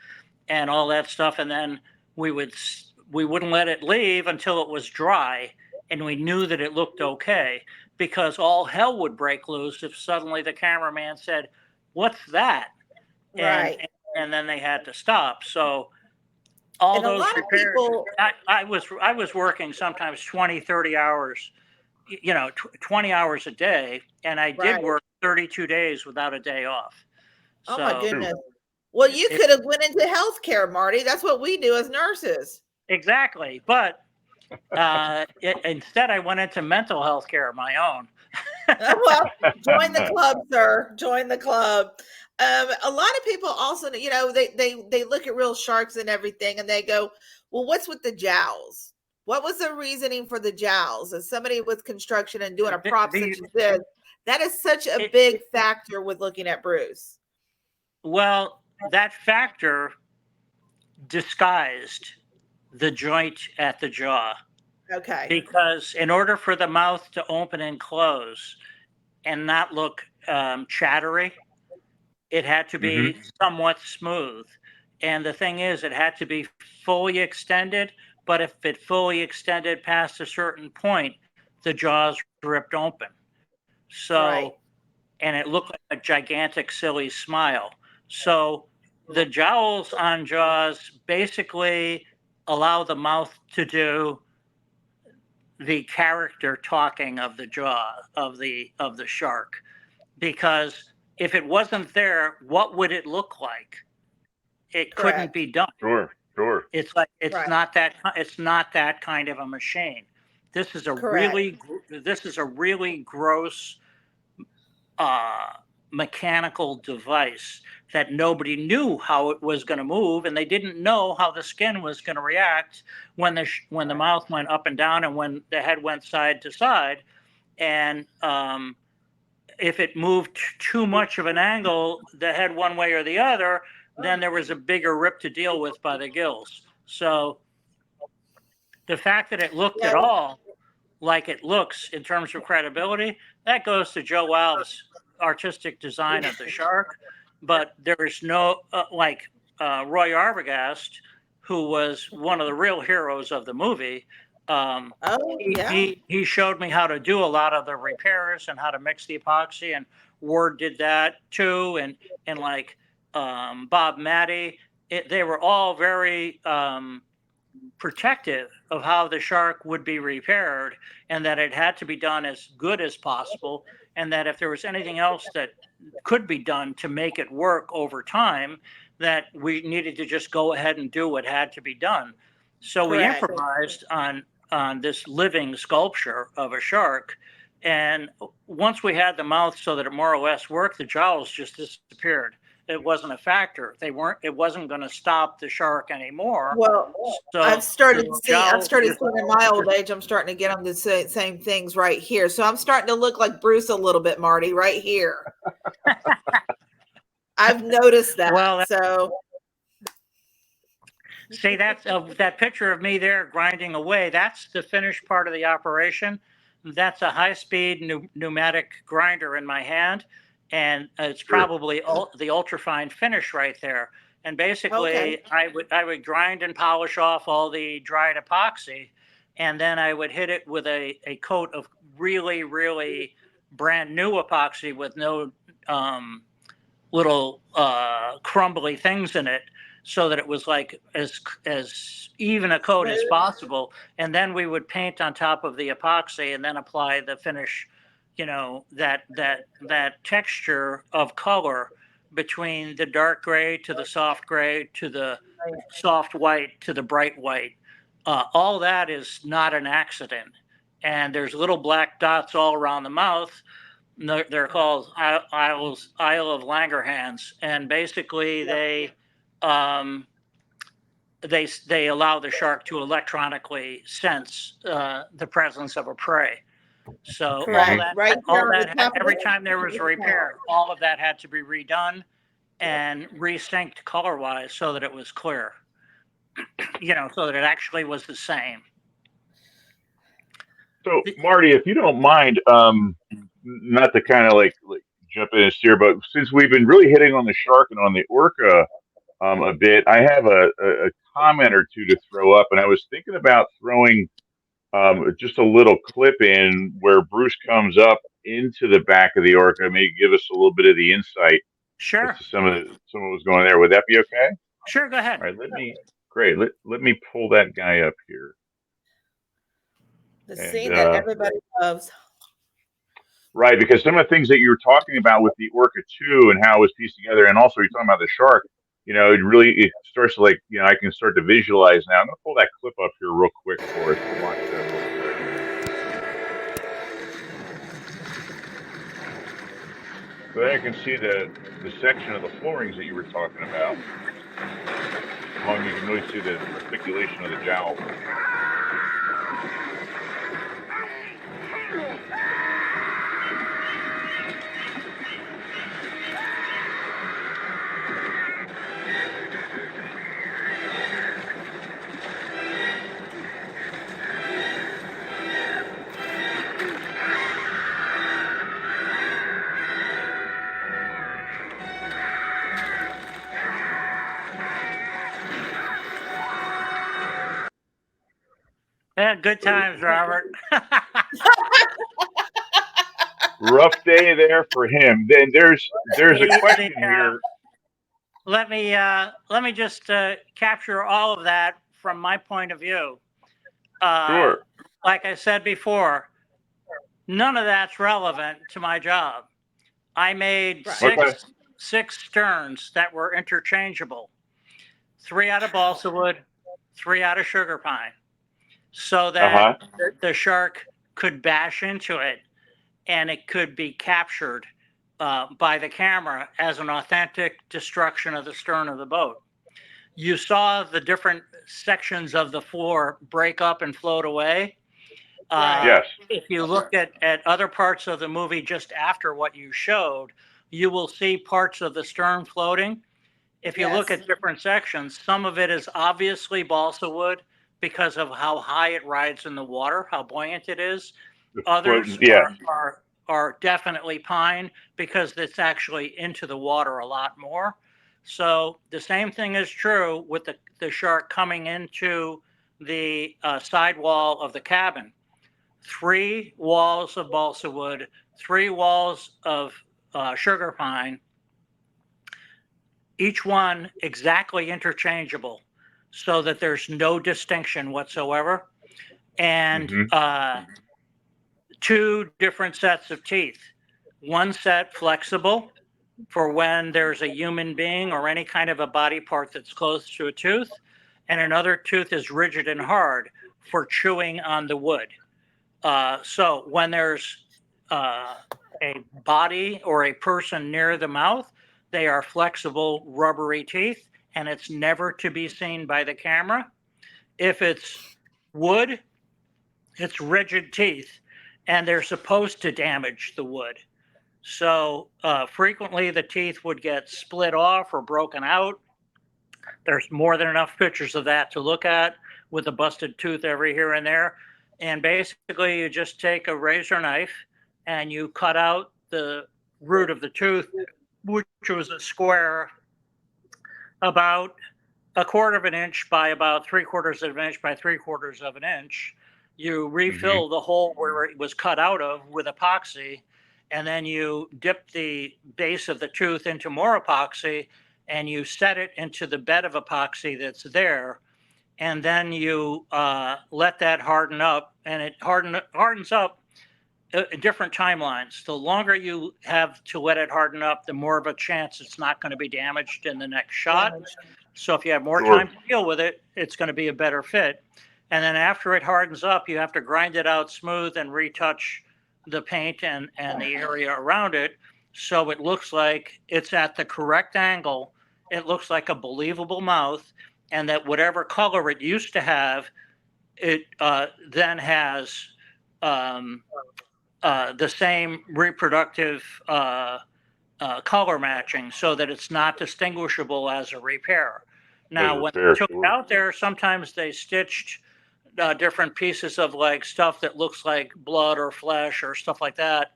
and all that stuff. And then we wouldn't let it leave until it was dry and we knew that it looked okay, because all hell would break loose if suddenly the cameraman said, "What's that?" Right. And then they had to stop. So all those repairs, I was working sometimes 20, 30 hours, 20 hours a day. And I did work 32 days without a day off. Oh my goodness. Well, you could have went into healthcare, Marty. That's what we do as nurses. Exactly. But instead I went into mental health care of my own. Well, join the club, sir. Join the club. A lot of people also, they look at real sharks and everything and they go, well, what's with the jowls? What was the reasoning for the jowls? As somebody with construction and doing a prop such as this, that is such a big factor with looking at Bruce. Well, that factor disguised the joint at the jaw. Okay. Because in order for the mouth to open and close and not look chattery, it had to be somewhat smooth. And the thing is, it had to be fully extended. But if it fully extended past a certain point, the jaws ripped open. So, and it looked like a gigantic, silly smile. So the jowls on jaws basically allow the mouth to do the character talking of the jaw of the shark, because if it wasn't there, what would it look like? It couldn't be done. Sure. It's like not that kind of a machine. This is a really gross mechanical device that nobody knew how it was going to move, and they didn't know how the skin was going to react when the mouth went up and down and when the head went side to side. And if it moved too much of an angle, the head one way or the other, then there was a bigger rip to deal with by the gills. So the fact that it looked at all like it looks in terms of credibility, that goes to Joe Alves' artistic design of the shark. But there's no, Roy Arbogast, who was one of the real heroes of the movie. He showed me how to do a lot of the repairs and how to mix the epoxy, and Ward did that too. And like Bob Matty, they were all very protective of how the shark would be repaired, and that it had to be done as good as possible, and that if there was anything else that could be done to make it work over time, that we needed to just go ahead and do what had to be done. So we improvised on this living sculpture of a shark, and once we had the mouth so that it more or less worked, the jowls just disappeared. It wasn't a factor. It wasn't going to stop the shark anymore. Well, so I've started seeing in my old age, I'm starting to get them the same things right here. So I'm starting to look like Bruce a little bit, Marty, right here. I've noticed that. Well, so see, that's that picture of me there grinding away. That's the finished part of the operation. That's a high-speed pneumatic grinder in my hand. And it's probably the ultrafine finish right there. And basically, I would grind and polish off all the dried epoxy, and then I would hit it with a coat of really, really brand new epoxy with no little crumbly things in it, so that it was like as even a coat as possible. And then we would paint on top of the epoxy and then apply the finish. You know, that texture of color between the dark gray to the soft gray to the soft white to the bright white. All that is not an accident. And there's little black dots all around the mouth. They're called Isle of Langerhans. And basically they allow the shark to electronically sense the presence of a prey. So every time there was a repair, all of that had to be redone and resynced color-wise so that it was clear, so that it actually was the same. So, Marty, if you don't mind, not to kind of like jump in and steer, but since we've been really hitting on the shark and on the orca a bit, I have a comment or two to throw up, and I was thinking about throwing just a little clip in where Bruce comes up into the back of the orca, maybe give us a little bit of the insight. Sure. As to some of what was going there. Would that be okay? Sure, go ahead. All right, let me pull that guy up here. The scene that everybody loves. Right, because some of the things that you were talking about with the orca too, and how it was pieced together, and also you're talking about the shark. It starts to I can start to visualize now. I'm going to pull that clip up here real quick for us to watch that real quick. So there you can see the section of the floorings that you were talking about. You can really see the articulation of the jowl. Yeah, good times, Robert. Rough day there for him. Then there's a question here. Let me just capture all of that from my point of view. Sure. Like I said before, none of that's relevant to my job. I made six sterns that were interchangeable. 3 out of balsa wood, 3 out of sugar pine, so that the shark could bash into it and it could be captured by the camera as an authentic destruction of the stern of the boat. You saw the different sections of the floor break up and float away. Yes. If you look at other parts of the movie just after what you showed, you will see parts of the stern floating. If you look at different sections, some of it is obviously balsa wood because of how high it rides in the water, how buoyant it is. Others are definitely pine because it's actually into the water a lot more. So the same thing is true with the shark coming into the side wall of the cabin. 3 walls of balsa wood, 3 walls of sugar pine, each one exactly interchangeable so that there's no distinction whatsoever. And 2 different sets of teeth. One set flexible for when there's a human being or any kind of a body part that's close to a tooth, and another tooth is rigid and hard for chewing on the wood. So when there's a body or a person near the mouth, they are flexible, rubbery teeth, and it's never to be seen by the camera. If it's wood, it's rigid teeth, and they're supposed to damage the wood. So frequently the teeth would get split off or broken out. There's more than enough pictures of that to look at with a busted tooth every here and there. And basically you just take a razor knife and you cut out the root of the tooth, which was a square about 1/4 of an inch by about 3/4 of an inch by 3/4 of an inch. You refill the hole where it was cut out of with epoxy, and then you dip the base of the tooth into more epoxy, and you set it into the bed of epoxy that's there, and then you let that harden up, and it hardens up different timelines. The longer you have to let it harden up, the more of a chance it's not going to be damaged in the next shot. So if you have more time to deal with it, it's going to be a better fit. And then after it hardens up, you have to grind it out smooth and retouch the paint and the area around it so it looks like it's at the correct angle. It looks like a believable mouth, and that whatever color it used to have, it then has the same reproductive color matching so that it's not distinguishable as a repair. Now, when they took it out there, sometimes they stitched different pieces of like stuff that looks like blood or flesh or stuff like that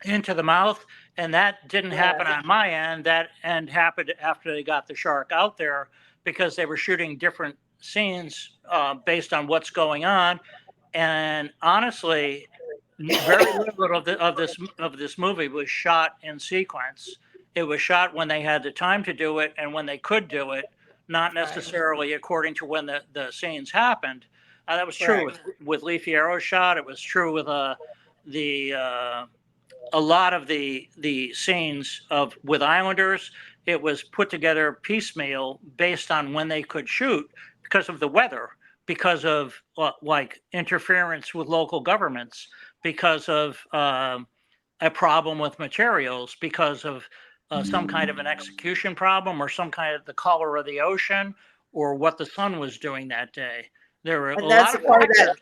into the mouth. And that didn't happen on my end. That end happened after they got the shark out there because they were shooting different scenes based on what's going on. And honestly, very little of this movie was shot in sequence. It was shot when they had the time to do it and when they could do it, not necessarily according to when the scenes happened. That was true with Leafy Arrow shot. It was true with a lot of the scenes with Islanders. It was put together piecemeal based on when they could shoot because of the weather, because of like interference with local governments, because of a problem with materials, because of some kind of an execution problem or some kind of the color of the ocean or what the sun was doing that day. There were a lot of factors.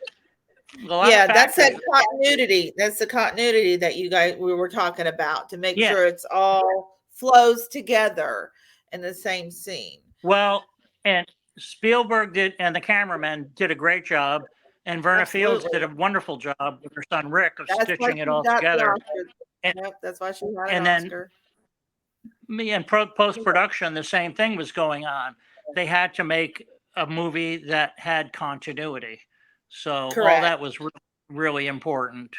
That's that continuity. That's the continuity that we were talking about to make sure it's all flows together in the same scene. Well, and Spielberg did, and the cameraman did a great job, and Verna Fields did a wonderful job with her son Rick of stitching it all together. That's why she got an Oscar. In post-production, the same thing was going on. They had to make a movie that had continuity. So all that was really important.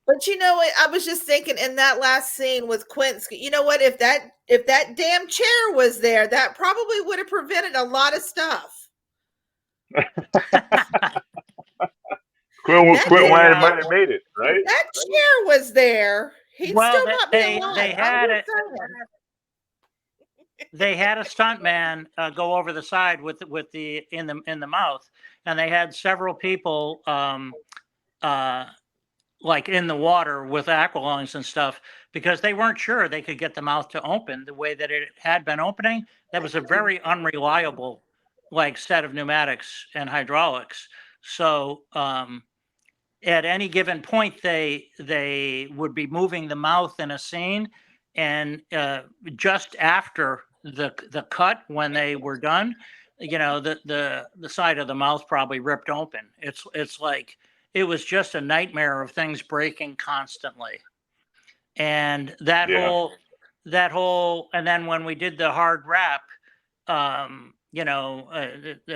But you know what? I was just thinking in that last scene with Quincy, you know what? If that damn chair was there, that probably would have prevented a lot of stuff. Quinn might have made it, right? That chair was there. He'd still not be alive. They had it. They had a stuntman go over the side with the in the mouth, and they had several people like in the water with aqualungs and stuff, because they weren't sure they could get the mouth to open the way that it had been opening. That was a very unreliable like set of pneumatics and hydraulics. So at any given point, they would be moving the mouth in a scene, and just after the cut, when they were done, the side of the mouth probably ripped open. It's like it was just a nightmare of things breaking constantly, and Yeah. that whole, and then when we did the hard wrap,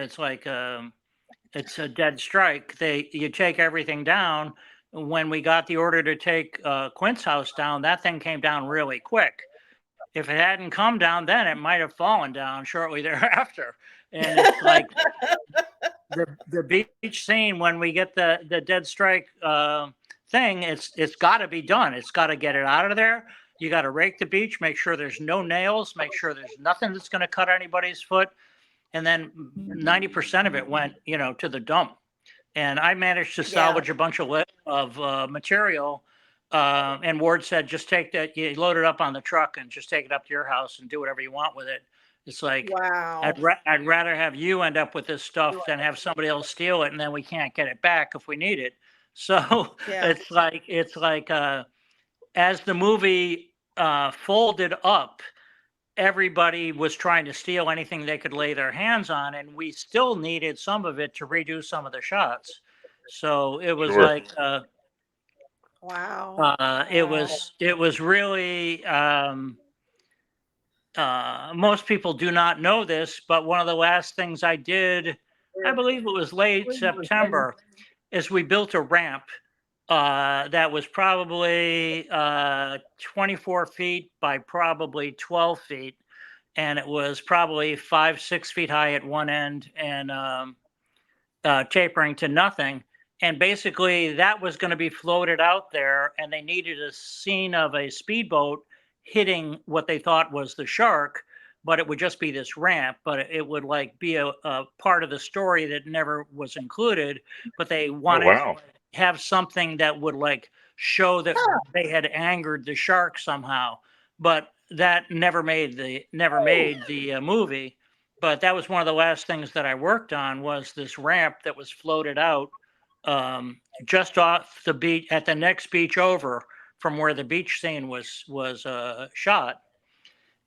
it's like. It's a dead strike. You take everything down. When we got the order to take Quint's house down, that thing came down really quick. If it hadn't come down, then it might have fallen down shortly thereafter. And it's like the beach scene, when we get the dead strike thing, it's got to be done. It's got to get it out of there. You got to rake the beach, make sure there's no nails, make sure there's nothing that's going to cut anybody's foot. And then 90% of it went, to the dump. And I managed to salvage a bunch of material. And Ward said, just take that, you load it up on the truck and just take it up to your house and do whatever you want with it. It's like, Wow. I'd rather have you end up with this stuff than have somebody else steal it, and then we can't get it back if we need it. So it's like as the movie folded up, everybody was trying to steal anything they could lay their hands on, and we still needed some of it to redo some of the shots. So it was like wow. it was really most people do not know this, but one of the last things I did, I believe it was late September, is we built a ramp that was probably 24 feet by probably 12 feet. And it was probably 5-6 feet high at one end and tapering to nothing. And basically that was going to be floated out there, and they needed a scene of a speedboat hitting what they thought was the shark, but it would just be this ramp, but it would like be a part of the story that never was included. But they wanted to have something that would like show that they had angered the shark somehow, but that never made the movie. But that was one of the last things that I worked on, was this ramp that was floated out just off the beach at the next beach over from where the beach scene was shot.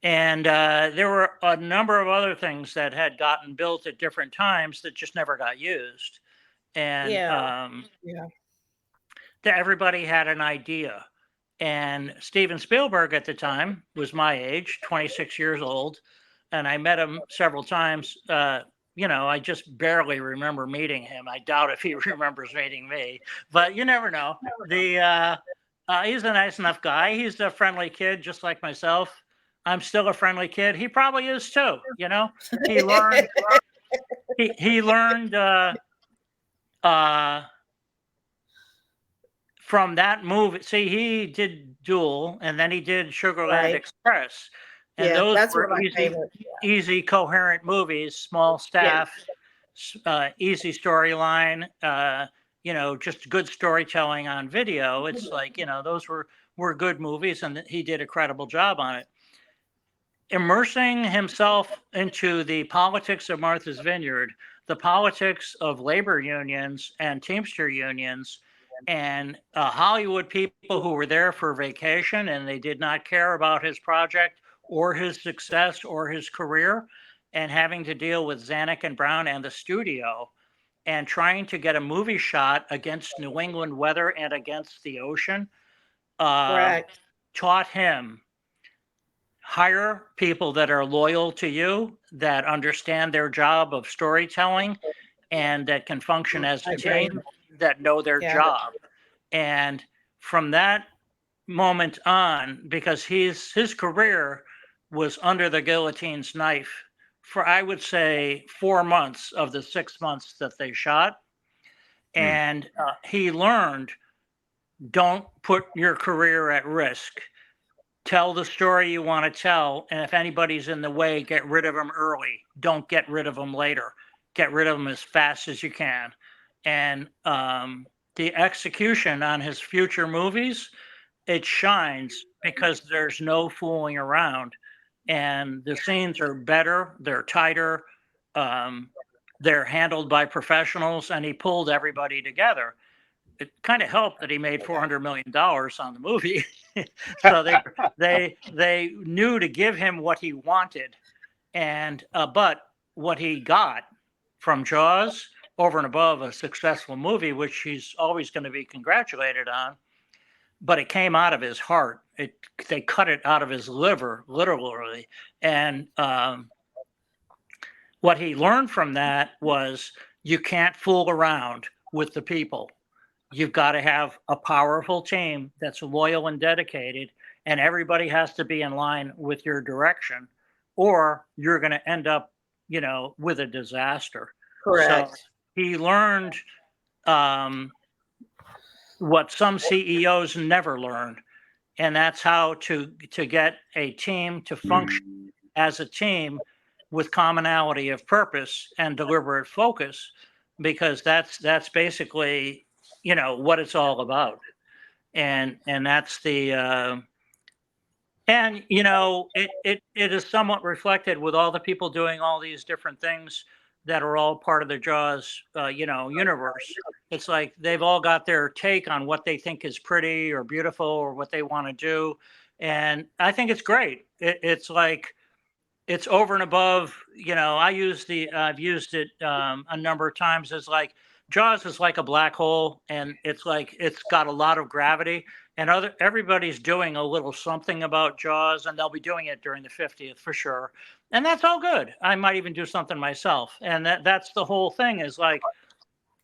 And there were a number of other things that had gotten built at different times that just never got used. And everybody had an idea. And Steven Spielberg at the time was my age, 26 years old. And I met him several times. I just barely remember meeting him. I doubt if he remembers meeting me, but you never know. He's a nice enough guy. He's a friendly kid, just like myself. I'm still a friendly kid. He probably is too. He learned. he learned from that movie. See, he did Duel, and then he did Sugarland Express, and those were easy, coherent movies. Small staff, easy storyline. Just good storytelling on video. It's like those were good movies, and he did a credible job on it. Immersing himself into the politics of Martha's Vineyard, the politics of labor unions and Teamster unions, and Hollywood people who were there for vacation, and they did not care about his project or his success or his career, and having to deal with Zanuck and Brown and the studio, and trying to get a movie shot against New England weather and against the ocean, taught him: hire people that are loyal to you, that understand their job of storytelling, and that can function as a team, that know their job. And from that moment on, because his career was under the guillotine's knife for, I would say, 4 months of the 6 months that they shot. And he learned, don't put your career at risk. Tell the story you want to tell, and if anybody's in the way, get rid of them early. Don't get rid of them later. Get rid of them as fast as you can. And the execution on his future movies, it shines because there's no fooling around, and the scenes are better, they're tighter, um, they're handled by professionals, and he pulled everybody together. It kind of helped that he made $400 million on the movie, so they knew to give him what he wanted, and but what he got from Jaws, over and above a successful movie, which he's always going to be congratulated on, but it came out of his heart. They cut it out of his liver, literally. And what he learned from that was you can't fool around with the people. You've got to have a powerful team that's loyal and dedicated, and everybody has to be in line with your direction, or you're going to end up, with a disaster. Correct. So he learned what some CEOs never learned, and that's how to get a team to function as a team with commonality of purpose and deliberate focus, because that's basically what it's all about, and that's the and it is somewhat reflected with all the people doing all these different things that are all part of the Jaws universe. It's like they've all got their take on what they think is pretty or beautiful or what they want to do, and I think it's great. It's like it's over and above. I've used it a number of times as like Jaws is like a black hole, and it's like it's got a lot of gravity, and everybody's doing a little something about Jaws, and they'll be doing it during the 50th for sure, and that's all good. I might even do something myself, and that's the whole thing. Is like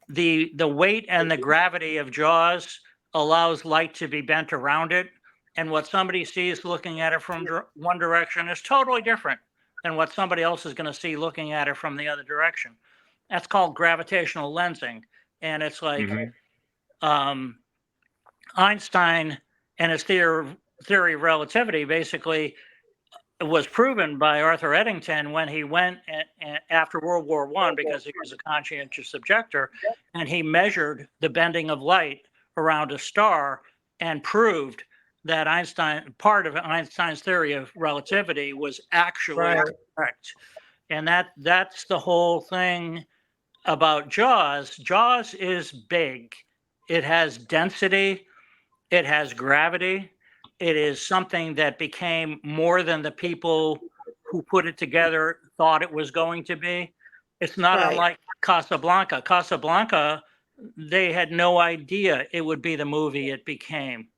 the weight and the gravity of Jaws allows light to be bent around it, and what somebody sees looking at it from one direction is totally different than what somebody else is going to see looking at it from the other direction. That's called gravitational lensing. And it's like Einstein and his theory of relativity basically was proven by Arthur Eddington when he went after World War I, because he was a conscientious objector, and he measured the bending of light around a star and proved that part of Einstein's theory of relativity was actually correct. And that's the whole thing about Jaws. Jaws is big. It has density. It has gravity. It is something that became more than the people who put it together thought it was going to be. It's not unlike Casablanca. Casablanca, they had no idea it would be the movie it became.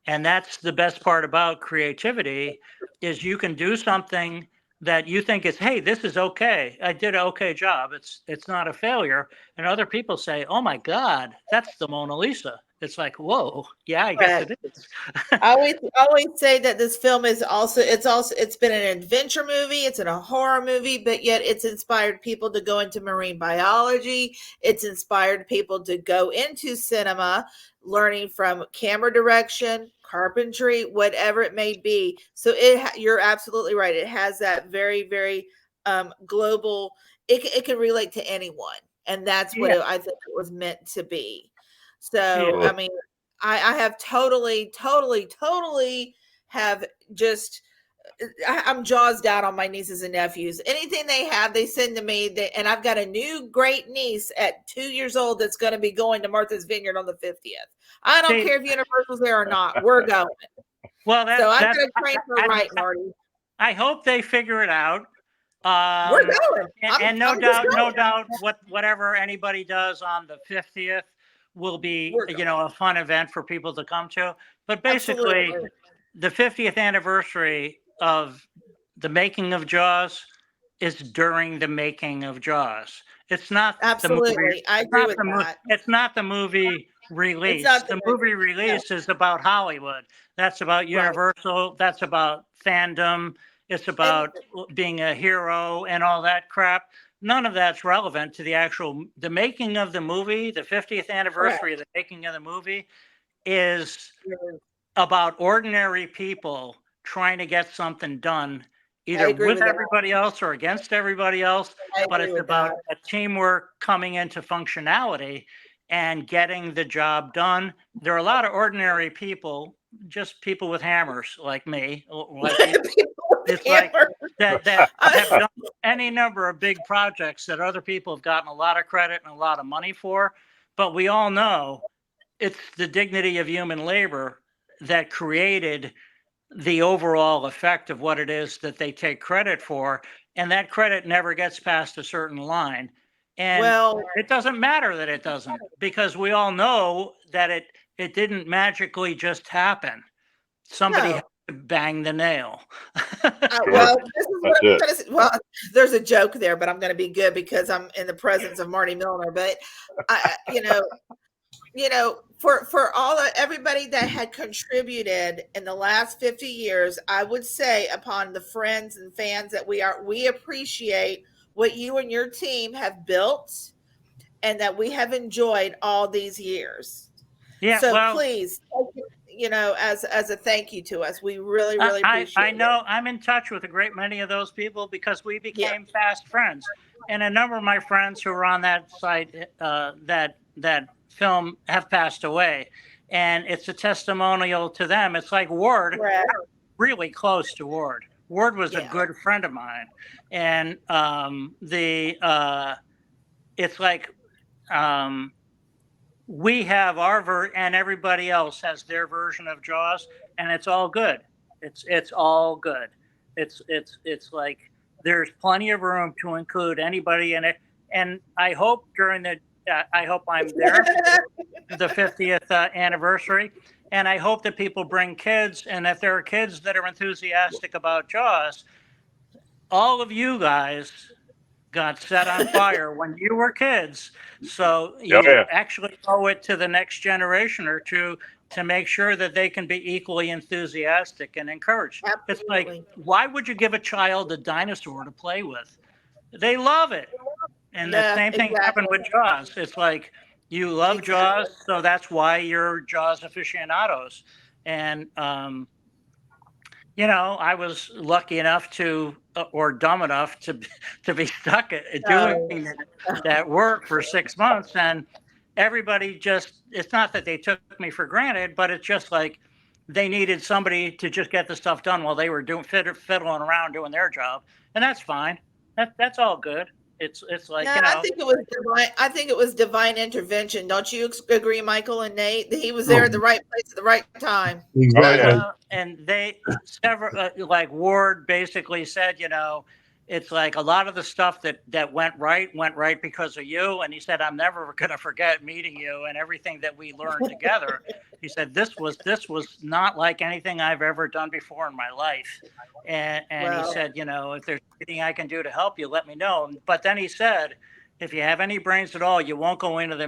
And that's the best part about creativity, is you can do something that you think is, hey, this is okay. I did an okay job. It's not a failure. And other people say, oh my God, that's the Mona Lisa. It's like, whoa, yeah, I guess it is. I always say that this film is it's been an adventure movie, it's a horror movie, but yet it's inspired people to go into marine biology. It's inspired people to go into cinema, learning from camera direction, carpentry, whatever it may be. So you're absolutely right. It has that very, very global. It can relate to anyone, and that's what I think it was meant to be. So I mean, I have totally have just. I'm jaws down on my nieces and nephews. Anything they have, they send to me. And I've got a new great niece at 2 years old that's going to be going to Martha's Vineyard on the 50th. I don't care if Universal's there or not. We're going. Well, so I'm going to train her right, Marty. I hope they figure it out. We're going. And no doubt, whatever anybody does on the 50th will be, a fun event for people to come to. But basically, the 50th anniversary of the making of Jaws is during the making of Jaws. It's not absolutely. The movie, I agree with that. It's not the movie release. The movie release is about Hollywood. That's about Universal. Right. That's about fandom. It's about being a hero and all that crap. None of that's relevant to the making of the movie. The 50th anniversary of the making of the movie is about ordinary people trying to get something done, either with everybody else or against everybody else. But it's about a teamwork coming into functionality. and getting the job done. There are a lot of ordinary people, just people with hammers like me, like you. It's like that have done any number of big projects that other people have gotten a lot of credit and a lot of money for. But we all know it's the dignity of human labor that created the overall effect of what it is that they take credit for. And that credit never gets past a certain line. And Well, it doesn't matter that it doesn't, because we all know that it didn't magically just happen. Somebody no. had to bang the nail. Sure. Well, this is what That's I'm it. going to say. Well, there's a joke there, but I'm going to be good because I'm in the presence of Marty Milner. But for everybody that had contributed in the last 50 years, I would say upon the friends and fans that we appreciate what you and your team have built and that we have enjoyed all these years. Yeah, So well, please, as a thank you to us, we really, really appreciate I know I'm in touch with a great many of those people because we became fast friends. And a number of my friends who were on that site, that film, have passed away. And it's a testimonial to them. It's like Ward, Brad. really close to Ward. Ward was a Yeah. good friend of mine. And it's like we have our and everybody else has their version of Jaws, and it's all good. It's all good. It's like there's plenty of room to include anybody in it. And I hope I hope I'm there for the 50th anniversary. And I hope that people bring kids. And if there are kids that are enthusiastic about Jaws, all of you guys got set on fire when you were kids. So you actually owe it to the next generation or two to make sure that they can be equally enthusiastic and encouraged. Absolutely. It's like, why would you give a child a dinosaur to play with? They love it. And the same thing happened with Jaws. It's like, you love Jaws, so that's why you're Jaws aficionados. And, I was lucky enough or dumb enough to be stuck at doing that work for 6 months. And everybody it's not that they took me for granted, but it's just like they needed somebody to just get the stuff done while they were fiddling around doing their job. And that's fine. That's all good. It's like, I think it was divine. I think it was divine intervention. Don't you agree, Michael and Nate? He was there at the right place at the right time. Exactly. And like Ward basically said, it's like a lot of the stuff that went right because of you. And he said, I'm never going to forget meeting you and everything that we learned together. He said, this was not like anything I've ever done before in my life. And he said, if there's anything I can do to help you, let me know. But then he said, if you have any brains at all, you won't go into the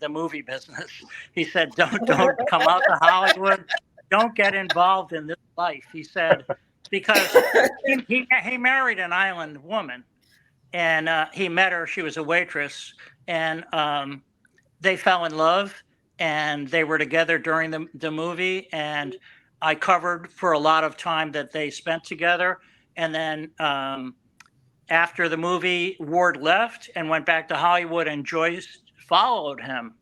movie business. He said, don't come out to Hollywood. Don't get involved in this life. He said, because he married an island woman, and he met her. She was a waitress, and they fell in love, and they were together during the movie. And I covered for a lot of time that they spent together. And then after the movie, Ward left and went back to Hollywood, and Joyce followed him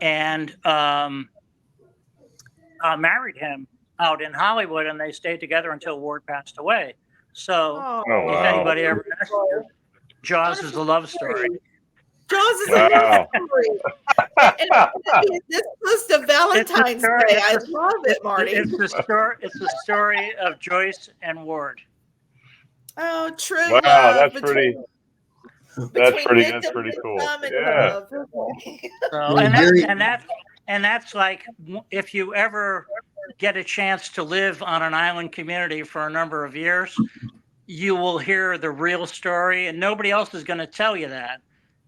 and married him out in Hollywood, and they stayed together until Ward passed away. So if anybody ever asks you, Jaws is a love story. Jaws is a love story. And this close to Valentine's Day. I love it, Marty. It's the story of Joyce and Ward. Oh, true. Wow, love that's pretty. That's pretty cool. Yeah. So, and that's like, if you ever get a chance to live on an island community for a number of years, you will hear the real story, and nobody else is going to tell you that.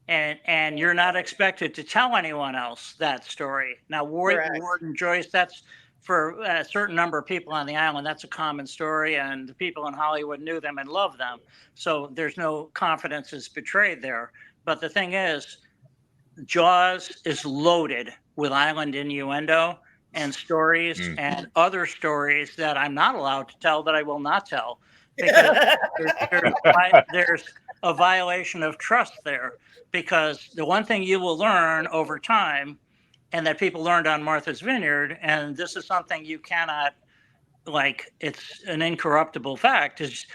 And you're not expected to tell anyone else that story. Now, Ward and Joyce, that's for a certain number of people on the island, that's a common story, and the people in Hollywood knew them and loved them. So there's no confidence is betrayed there. But the thing is, Jaws is loaded with island innuendo and stories and other stories that I'm not allowed to tell, that I will not tell. because there's a violation of trust there. Because the one thing you will learn over time, and that people learned on Martha's Vineyard, and this is something you cannot, like, it's an incorruptible fact, is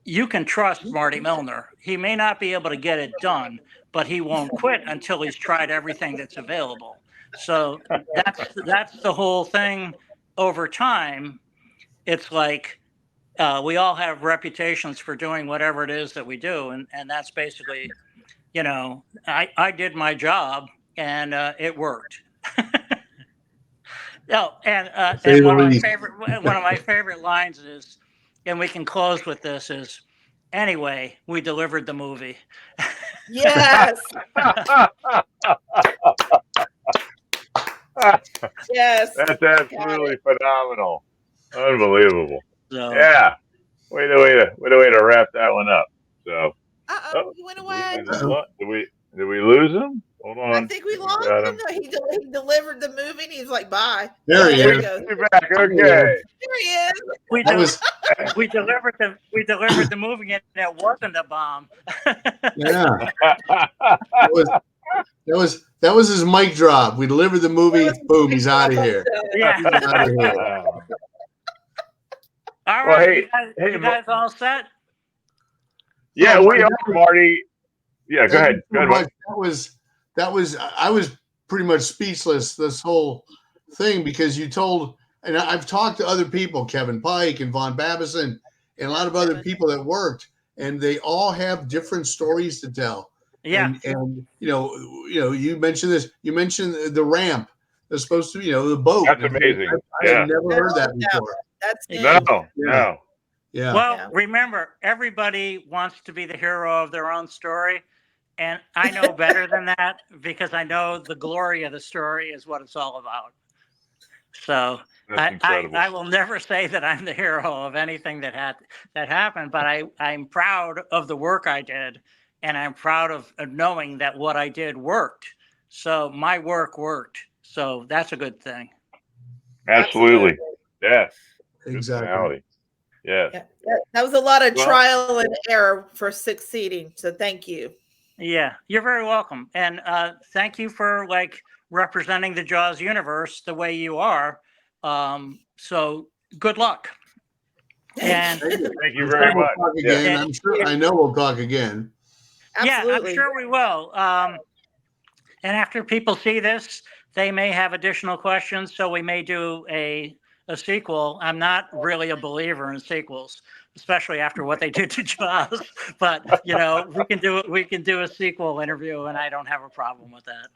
you can trust Marty Milner. He may not be able to get it done, but he won't quit until he's tried everything that's available. So that's the whole thing. Over time, it's like we all have reputations for doing whatever it is that we do, and that's basically, I did my job and it worked. No, and one of my favorite lines is, and we can close with this, is, anyway, we delivered the movie. Yes. Yes. That's absolutely phenomenal. Unbelievable. So, Yeah. Way to wrap that one up. So. He went away. Did we lose him? Hold on. I think we lost him. He delivered the movie and he's like, bye. There he is. He's back. Okay. There he is. we delivered the movie and it wasn't a bomb. Yeah. That was his mic drop. We delivered the movie. Boom, he's out of here. Yeah. He's out of here. All right. Well, you guys all set? Yeah, we are, Marty. Yeah, go ahead. That was I was pretty much speechless this whole thing, because you told, and I've talked to other people, Kevin Pike and Von Babison, and a lot of other people that worked, and they all have different stories to tell. Yeah. And you mentioned this. You mentioned the ramp. That's supposed to be, the boat. That's amazing. I had never heard that before. That's No. Yeah. Well, remember, everybody wants to be the hero of their own story. And I know better than that, because I know the glory of the story is what it's all about. So I will never say that I'm the hero of anything that happened, but I'm proud of the work I did. And I'm proud of knowing that what I did worked. So my work worked. So that's a good thing. Absolutely. Yeah. Exactly. Yeah. That was a lot of trial and error for succeeding. So thank you. Yeah, you're very welcome. And thank you for representing the Jaws universe the way you are. So good luck. And thank you very much. Yeah. I know we'll talk again. Absolutely. Yeah, I'm sure we will. And after people see this, they may have additional questions. So we may do a sequel. I'm not really a believer in sequels, especially after what they did to Jaws. But we can do a sequel interview, and I don't have a problem with that.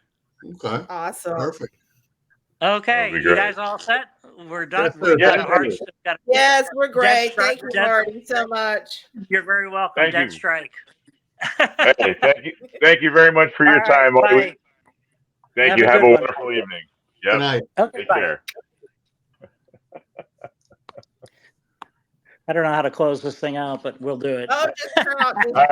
Okay. Awesome. Perfect. Okay, you guys all set? We're done. Yes, we're great. Thank you, Marty, so much. You're very welcome. Dead Strike. Hey, thank you very much for your time, Marty. Thank you. Have a wonderful evening. Yep. Good night. Okay, Take bye. care. I don't know how to close this thing out, but we'll do it. Oh, just turn out. All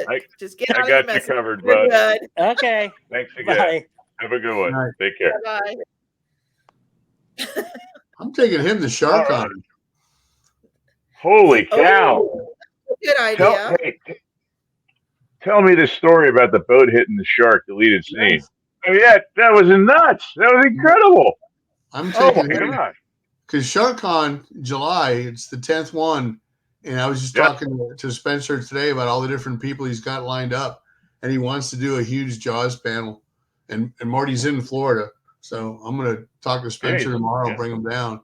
right. Just get out I got you covered, bud. Good. Okay. Thanks again. Bye. Have a good one. Right. Take care. Bye. I'm taking him the shark on. Holy cow. Good idea. Tell me the story about the boat hitting the shark deleted scene. I mean, that was nuts. That was incredible. I'm taking my him. gosh. Because SharkCon July, it's the 10th one, and I was just talking to Spencer today about all the different people he's got lined up, and he wants to do a huge Jaws panel, and Marty's in Florida, so I'm going to talk to Spencer tomorrow, bring him down.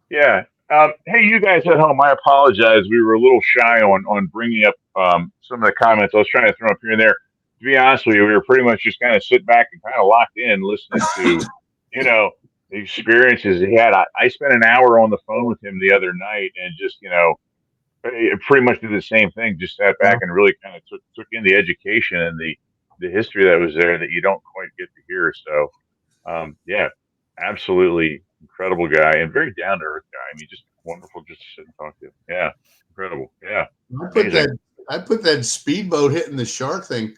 Yeah. Hey, you guys at home, I apologize. We were a little shy on bringing up some of the comments I was trying to throw up here and there. To be honest with you, we were pretty much just kind of sitting back and kind of locked in listening to, the experiences he had. I spent an hour on the phone with him the other night and just, pretty much did the same thing. Just sat back and really kind of took in the education and the history that was there that you don't quite get to hear. So, absolutely incredible guy and very down to earth guy. I mean, just wonderful just to sit and talk to him. Yeah, incredible. Yeah, I put that speedboat hitting the shark thing.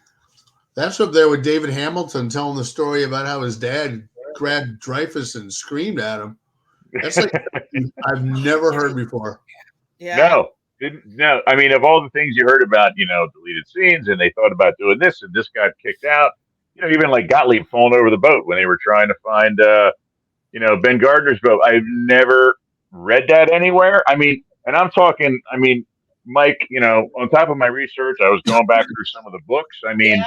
That's up there with David Hamilton telling the story about how his dad grabbed Dreyfus and screamed at him. That's like I've never heard before. Yeah. No, didn't. No, I mean, of all the things you heard about, deleted scenes, and they thought about doing this, and this got kicked out. Even like Gottlieb falling over the boat when they were trying to find, Ben Gardner's boat. I've never read that anywhere. I mean, and I'm talking. I mean, Mike, on top of my research, I was going back through some of the books. I mean, Yeah.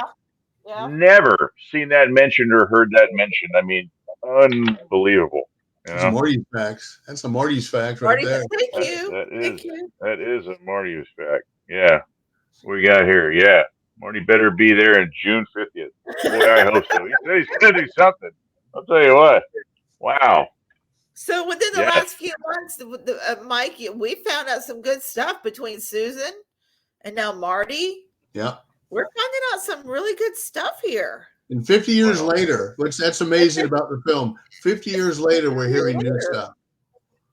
Yeah. never seen that mentioned or heard that mentioned. I mean, unbelievable. That's Marty's facts. That's a Marty's fact right Marty, there. thank you. That Thank you. is a Marty's fact. Yeah. What we got here? Yeah. Marty better be there in June 50th. Boy, I hope so. He said he's going to do something. I'll tell you what. Wow. So within the Yes. last few months, Mike, we found out some good stuff between Susan and now Marty. Yeah. We're finding out some really good stuff here. And 50 years Wow. later, which that's amazing about the film. 50 years later, we're hearing new stuff.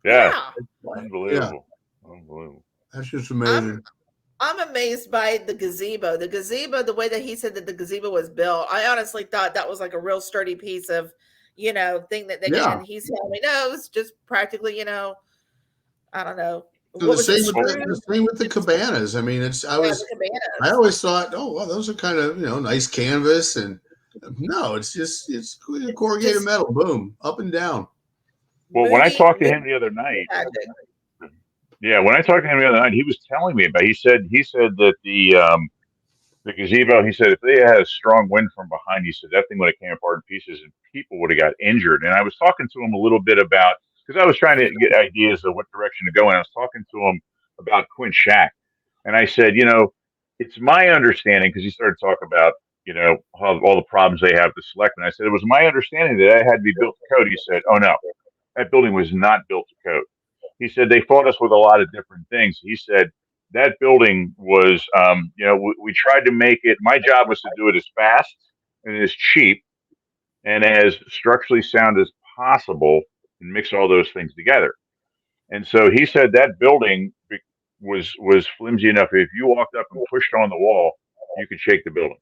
Yeah. Yeah. Unbelievable. Unbelievable. That's just amazing. I'm amazed by the gazebo. The gazebo, the way that he said that the gazebo was built, I honestly thought that was like a real sturdy piece of, thing that they did. And he's telling me, no, it's just practically, I don't know. So the same with the cabanas. I mean, I always thought, oh, well, those are kind of, nice canvas. And no, it's corrugated metal. Boom, up and down. Well, when I talked to him the other night, he was telling me about. He said that the gazebo. He said if they had a strong wind from behind, he said that thing would have came apart in pieces and people would have got injured. And I was talking to him a little bit about because I was trying to get ideas of what direction to go. And I was talking to him about Quint Shack, and I said, it's my understanding because he started talking about all the problems they have to select. And I said it was my understanding that it had to be built to code. He said, oh no, that building was not built to code. He said they fought us with a lot of different things. He said that building was, we tried to make it. My job was to do it as fast and as cheap and as structurally sound as possible and mix all those things together. And so he said that building was flimsy enough. If you walked up and pushed on the wall, you could shake the building.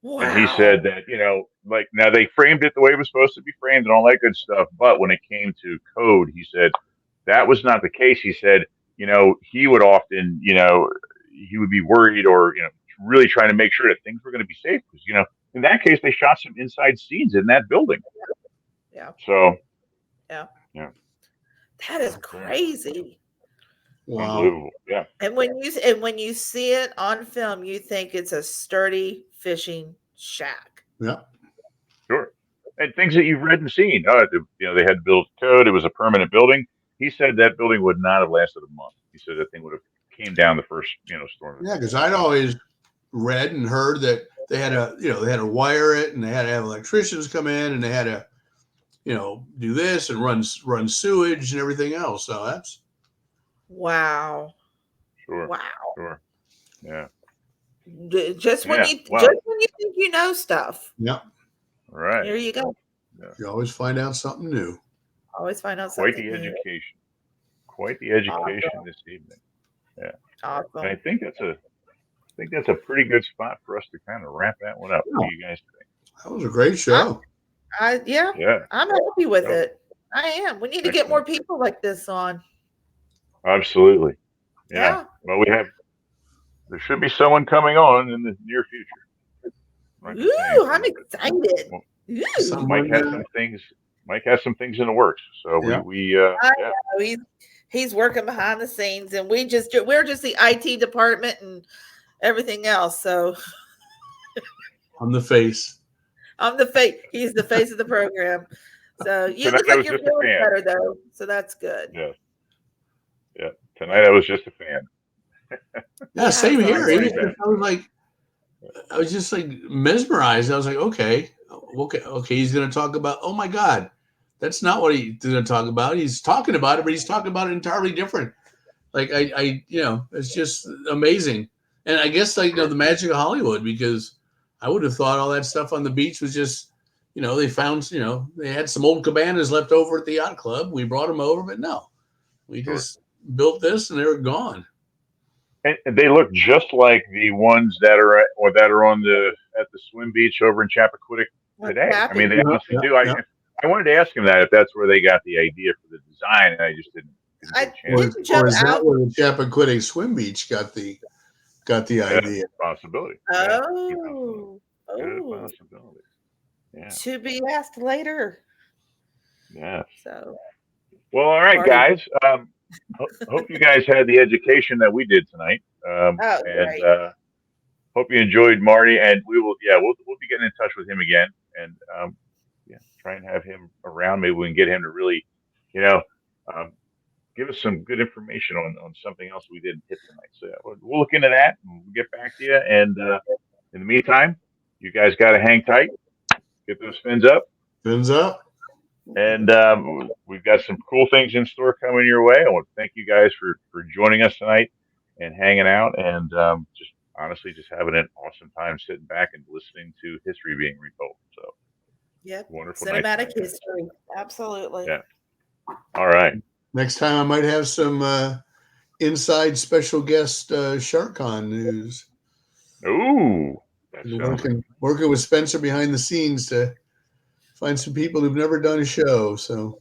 Wow. And he said that, now they framed it the way it was supposed to be framed and all that good stuff. But when it came to code, he said that was not the case. He said, he would often, he would be worried or, really trying to make sure that things were going to be safe. Because, in that case, they shot some inside scenes in that building. Yeah. So. Yeah. Yeah. That is crazy. Wow. Unbelievable. Yeah. And when you see it on film, you think it's a sturdy fishing shack. Yeah. Sure. And things that you've read and seen. They had built code. It was a permanent building. He said that building would not have lasted a month. He said that thing would have came down the first, storm. Yeah, because I'd always read and heard that they had to wire it and they had to have electricians come in and they had to, do this and run sewage and everything else. So that's. Wow. Sure. Wow. Sure. Yeah. Just when you think you know stuff. Yeah. All right. Here you go. Yeah. You always find out something new. Always find out something new. Education. Quite the education this evening. Yeah. Awesome. And I think that's a pretty good spot for us to kind of wrap that one up. Yeah. What do you guys think? That was a great show. Yeah. I'm happy with it. I am. We need to get more people like this on. Absolutely. Yeah. Well, there should be someone coming on in the near future. Ooh, I'm excited. Mike has some things in the works. So he's working behind the scenes and we're just the IT department and everything else. So I'm the face. He's the face of the program. So you look like you're feeling better though. So that's good. Yeah. Yeah. Tonight I was just a fan. Yeah, same here. I was just like mesmerized. I was like, okay. He's going to talk about. Oh my God, that's not what he's going to talk about. He's talking about it, but he's talking about it entirely different. Like it's just amazing. And I guess the magic of Hollywood, because I would have thought all that stuff on the beach was just, they found, they had some old cabanas left over at the yacht club. We brought them over, but no, we just built this and they were gone. And they look just like the ones that are at the swim beach over in Chappaquiddick today. I mean, they honestly do. I wanted to ask him that if that's where they got the idea for the design, and I just didn't I Didn't get a chance. didn't jump is that out. where the Chappaquiddick Swim Beach got the idea? Possibility. Yeah, Oh, good oh, possibility. Yeah. to be asked later. Yeah. So, Well, all right, Marty. guys. Hope you guys had the education that we did tonight. Oh, And great. hope you enjoyed Marty. And we'll be getting in touch with him again, and try and have him around. Maybe we can get him to really, you know, um, give us some good information on something else we didn't hit tonight. So we'll look into that and we'll get back to you. And in the meantime, you guys got to hang tight, get those fins up. Fins up. And we've got some cool things in store coming your way. I want to thank you guys for joining us tonight and hanging out, and just honestly just having an awesome time sitting back and listening to history being retold. So, Yep. wonderful night Cinematic tonight, guys. history. Absolutely. Yeah. All right. Next time I might have some inside special guest SharkCon news. Ooh. That sounds Working with Spencer behind the scenes to find some people who've never done a show. So,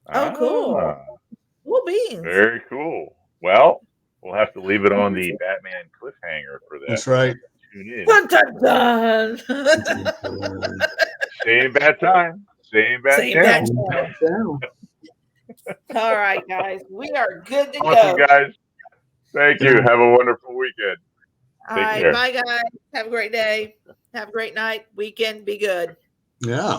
Oh, cool. Cool beans. Very cool. Well, we'll have to leave it on the Batman cliffhanger for that. that's right. Tune in. Dun, dun, dun. Same bad time. Same bad Same channel. bad channel. All right, guys. We are good to Awesome, go. guys. Thank you. Have a wonderful weekend. All Take right. care. Bye, guys. Have a great day. Have a great night. Weekend. Be good. Yeah.